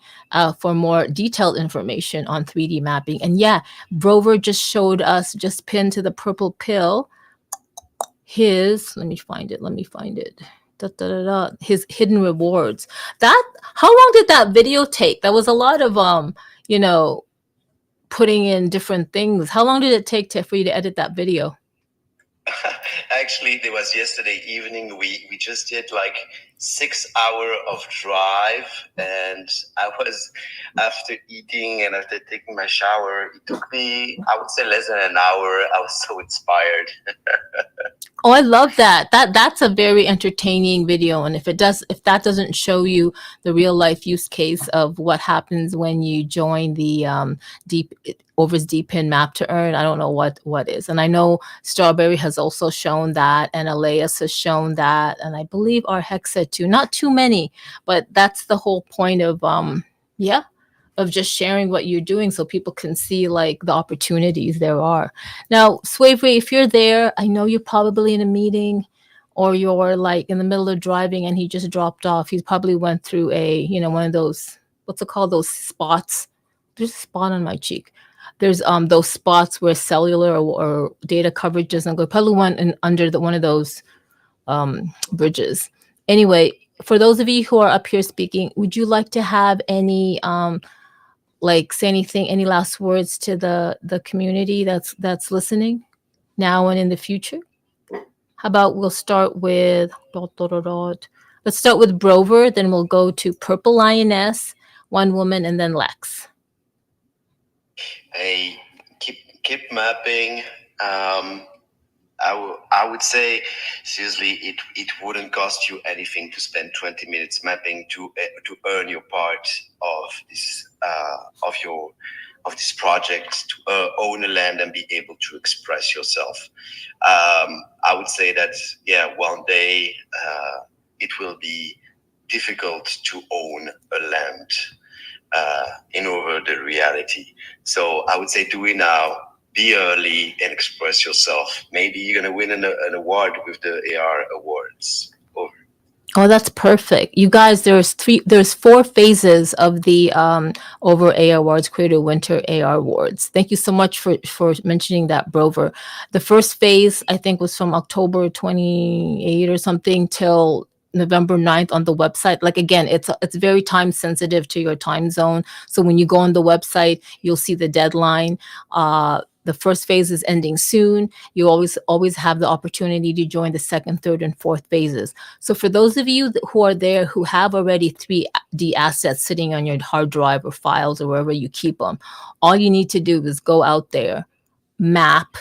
A: for more detailed information on 3D mapping. And yeah, Brover just pinned to the purple pill, let me find it. His hidden rewards. How long did that video take? That was a lot of, putting in different things. How long did it take for you to edit that video?
B: Actually, it was yesterday evening. We just did like 6 hours of drive, and I was, after eating and after taking my shower, it took me, I would say, less than an hour. I was so inspired.
A: Oh, I love that. That's a very entertaining video. And if that doesn't show you the real life use case of what happens when you join the DPIN map to earn, I don't know what is. And I know Strawberry has also shown that, and Elias has shown that, and I believe our Hexa too. Not too many, but that's the whole point of of just sharing what you're doing so people can see like the opportunities there are. Now, Swavery, if you're there, I know you're probably in a meeting or you're like in the middle of driving and he just dropped off. He probably went through one of those, what's it called? Those spots. There's a spot on my cheek. There's those spots where cellular or data coverage doesn't go. Probably went under one of those bridges. Anyway, for those of you who are up here speaking, would you like to have any say anything, any last words to the community that's listening now and in the future? How about we'll start with let's start with Brover, then we'll go to Purple Lioness, One Woman, and then Lex.
B: Hey, keep mapping. I would say, seriously, it wouldn't cost you anything to spend 20 minutes mapping to earn your part of this of this project, to own a land and be able to express yourself. I would say that one day it will be difficult to own a land. in over the reality. So I would say do it now, be early and express yourself. Maybe you're going to win an award with the AR Awards. Over.
A: Oh, that's perfect. You guys, there's 4 phases of the over AR Awards, Creator Winter AR Awards. Thank you so much for mentioning that, Brover. The first phase, I think, was from October 28 or something till November 9th on the website. Like, again, it's very time sensitive to your time zone. So when you go on the website, you'll see the deadline. The first phase is ending soon. You always have the opportunity to join the second, third, and fourth phases. So for those of you who are there who have already 3D assets sitting on your hard drive or files or wherever you keep them, all you need to do is go out there, map,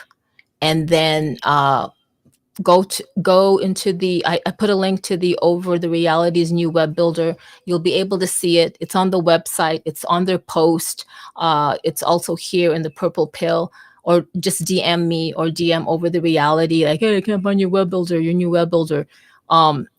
A: and then go into the I put a link to the Over the Realities new web builder. You'll be able to see it. It's on the website. It's on their post. It's also here in the purple pill. Or just DM me or DM Over the Reality, like, hey, I can't find your web builder, your new web builder.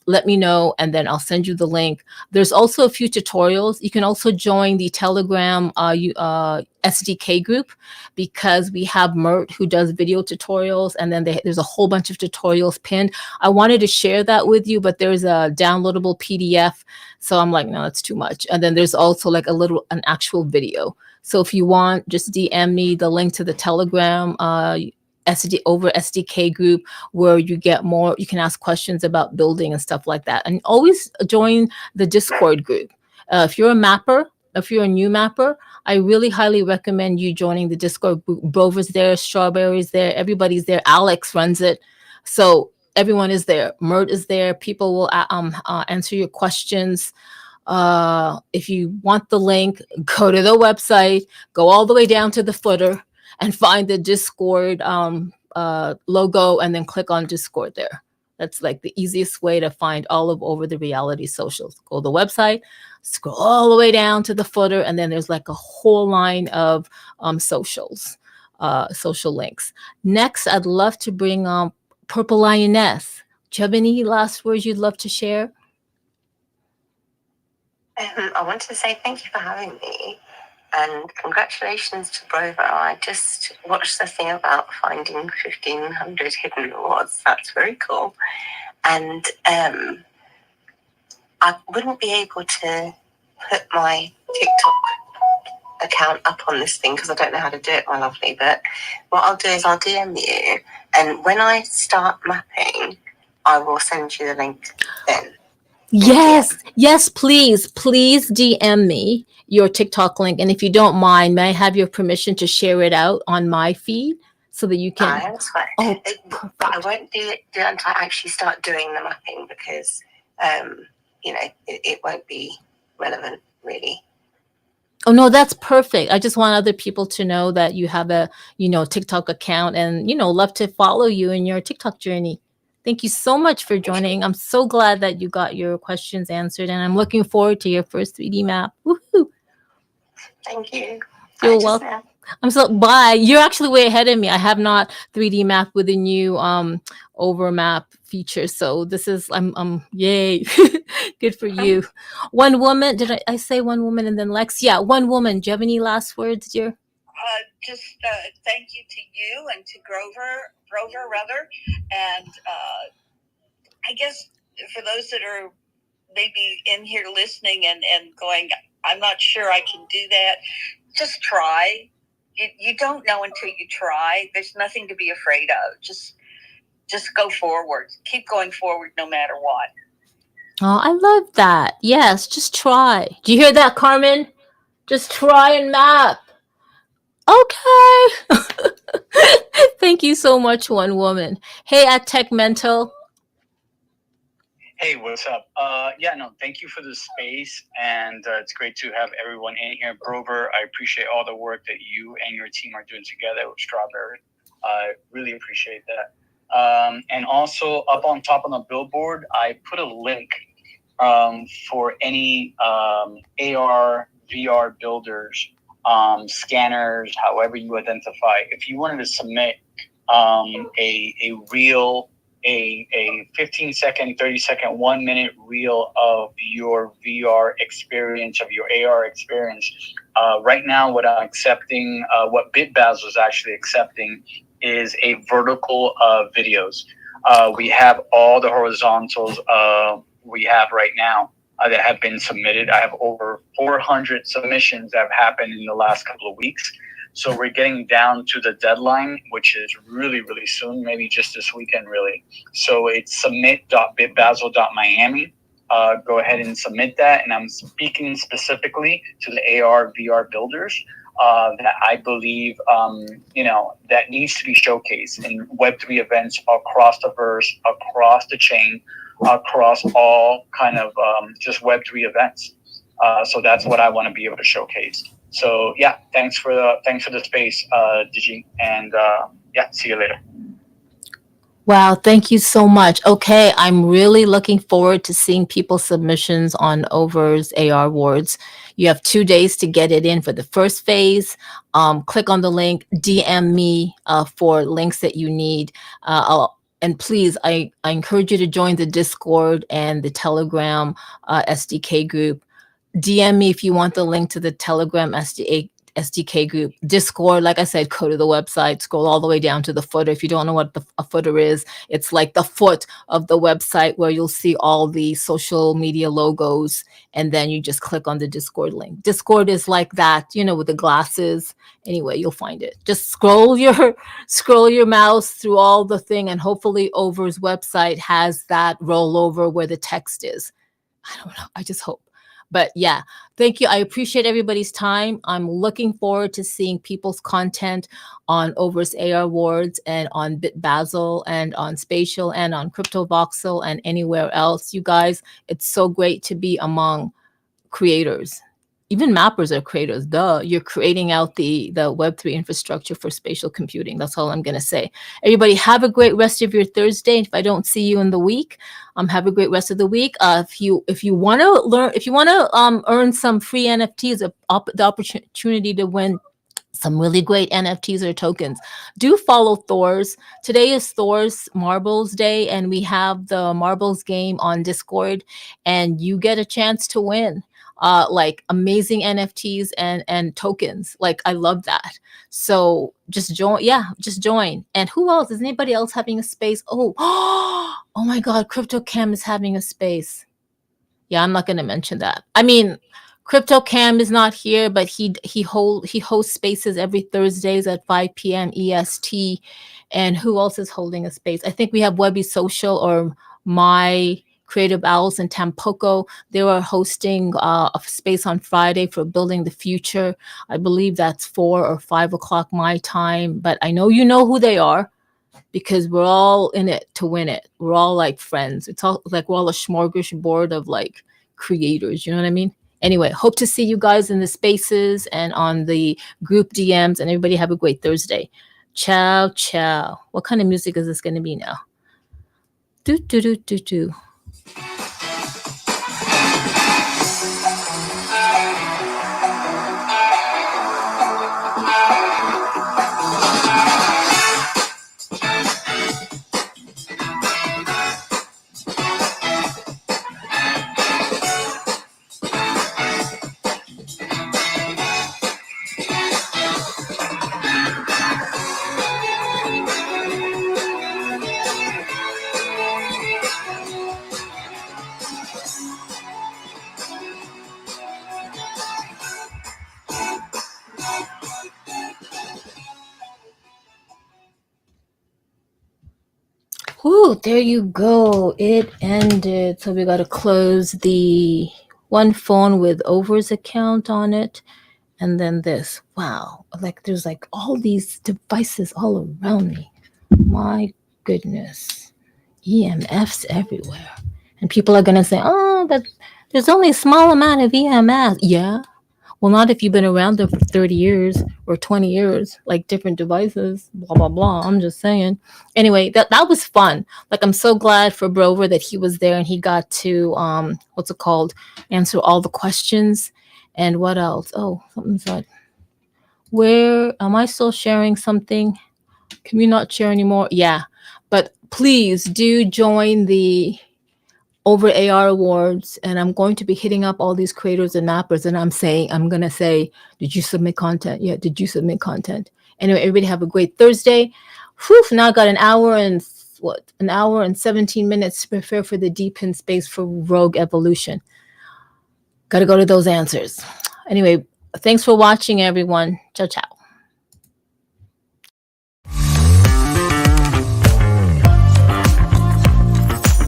A: Let me know, and then I'll send you the link. There's also a few tutorials. You can also join the Telegram SDK group, because we have Mert who does video tutorials, and then there's a whole bunch of tutorials pinned. I wanted to share that with you, but there's a downloadable PDF, so I'm like, no, that's too much. And then there's also like an actual video. So if you want, just DM me the link to the Telegram over SDK group, where you get more, you can ask questions about building and stuff like that. And always join the Discord group. If you're a mapper, if you're a new mapper, I really highly recommend you joining the Discord. Brover's there, Strawberry's there, everybody's there. Alex runs it. So everyone is there. Mert is there. People will answer your questions. If you want the link, go to the website, go all the way down to the footer, and find the Discord logo, and then click on Discord there. That's like the easiest way to find all of Over the Reality socials. Go to the website, scroll all the way down to the footer, and then there's like a whole line of socials, social links. Next, I'd love to bring Purple Lioness. Do you have any last words you'd love to share?
D: I want to say thank you for having me, and congratulations to Brover. I just watched the thing about finding 1,500 hidden awards. That's very cool. And I wouldn't be able to put my TikTok account up on this thing because I don't know how to do it, my lovely. But what I'll do is I'll DM you, and when I start mapping, I will send you the link then.
A: Yes, please DM me your TikTok link. And if you don't mind, may I have your permission to share it out on my feed so that you can?
D: That's fine. But I won't do it until I actually start doing the mapping, because, it won't be relevant, really.
A: Oh, no, that's perfect. I just want other people to know that you have a, TikTok account, and, love to follow you in your TikTok journey. Thank you so much for joining. I'm so glad that you got your questions answered, and I'm looking forward to your first 3D map. Woohoo!
D: Thank you.
A: You're welcome. Bye. You're actually way ahead of me. I have not 3D mapped with the new overmap feature. So this is yay. Good for you. One woman. Did I say one woman and then Lex? Yeah, one woman. Do you have any last words, dear?
F: Just thank you to you and to Grover rather, and I guess for those that are maybe in here listening and going, I'm not sure I can do that, just try. You don't know until you try. There's nothing to be afraid of. Just go forward. Keep going forward no matter what.
A: Oh, I love that. Yes, just try. Do you hear that, Carmen? Just try and map. Okay. Thank you so much, one woman. Hey, at Tech Mental.
E: Hey, what's up? Thank you for the space, and it's great to have everyone in here. Brover, I appreciate all the work that you and your team are doing together with Strawberry. I really appreciate that. And also, up on top on the billboard, I put a link for any AR, VR builders, scanners, however you identify. If you wanted to submit a real a 15-second, 30-second, 1 minute reel of your VR experience, of your AR experience. Right now, what I'm accepting, what BitBasil is actually accepting, is a vertical videos. We have all the horizontals we have right now that have been submitted. I have over 400 submissions that have happened in the last couple of weeks. So we're getting down to the deadline, which is really, really soon, maybe just this weekend, really. So it's submit.bitbasil.miami. Go ahead and submit that. And I'm speaking specifically to the AR, VR builders that I believe, that needs to be showcased in Web3 events across the verse, across the chain, across all kind of just Web3 events. So that's what I want to be able to showcase. So yeah, thanks for the space, Digi, and yeah, see you later.
A: Wow, thank you so much. Okay, I'm really looking forward to seeing people's submissions on Over's AR Awards. You have 2 days to get it in for the first phase. Click on the link, DM me for links that you need. And please, I encourage you to join the Discord and the Telegram SDK group. DM me if you want the link to the Telegram SDK group. Discord, like I said, go to the website, scroll all the way down to the footer. If you don't know what a footer is, it's like the foot of the website where you'll see all the social media logos, and then you just click on the Discord link. Discord is like that, with the glasses. Anyway, you'll find it. Just scroll your mouse through all the thing, and hopefully Over's website has that rollover where the text is. I don't know. I just hope. But yeah, thank you. I appreciate everybody's time. I'm looking forward to seeing people's content on Over's AR Awards and on BitBasil and on Spatial and on CryptoVoxel and anywhere else. You guys, it's so great to be among creators. Even mappers are creators. Duh, you're creating out the Web3 infrastructure for spatial computing. That's all I'm going to say. Everybody have a great rest of your Thursday. If I don't see you in the week, have a great rest of the week. If you want to learn, if you want to earn some free NFTs, the opportunity to win some really great NFTs or tokens, do follow Thor's. Today is Thor's Marbles Day, and we have the Marbles game on Discord, and you get a chance to win like amazing NFTs and tokens. Like, I love that. So just join. Yeah, just join. And who else? Is anybody else having a space? Oh, oh my God, CryptoCam is having a space. Yeah, I'm not going to mention that. I mean, CryptoCam is not here, but he hosts spaces every Thursdays at 5 p.m. EST. And who else is holding a space? I think we have Webby Social or My Creative Owls in Tampoco. They were hosting a space on Friday for Building the Future. I believe that's 4 or 5 o'clock my time, but I know you know who they are, because we're all in it to win it. We're all like friends. It's all like we're all a smorgasbord of like creators. You know what I mean? Anyway, hope to see you guys in the spaces and on the group DMs, and everybody have a great Thursday. Ciao, ciao. What kind of music is this going to be now? Do, do, do, do, do. Whew, there you go. It ended. So we got to close the one phone with Over's account on it. And then this. Wow. Like there's like all these devices all around me. My goodness. EMFs everywhere. And people are going to say, oh, but there's only a small amount of EMFs. Yeah. Well, not if you've been around them for 30 years or 20 years, like different devices, blah, blah, blah. I'm just saying. Anyway, that was fun. Like, I'm so glad for Brover that he was there and he got to, what's it called? Answer all the questions. And what else? Oh, something's like, where am I still sharing something? Can we not share anymore? Yeah. But please do join the Over AR Awards, and I'm going to be hitting up all these creators and mappers, and I'm going to say, did you submit content? Yeah, did you submit content? Anyway, everybody have a great Thursday. Whew, now I got an hour and 17 minutes to prepare for the Deep in Space for Rogue Evolution. Got to go to those answers. Anyway, thanks for watching, everyone. Ciao, ciao.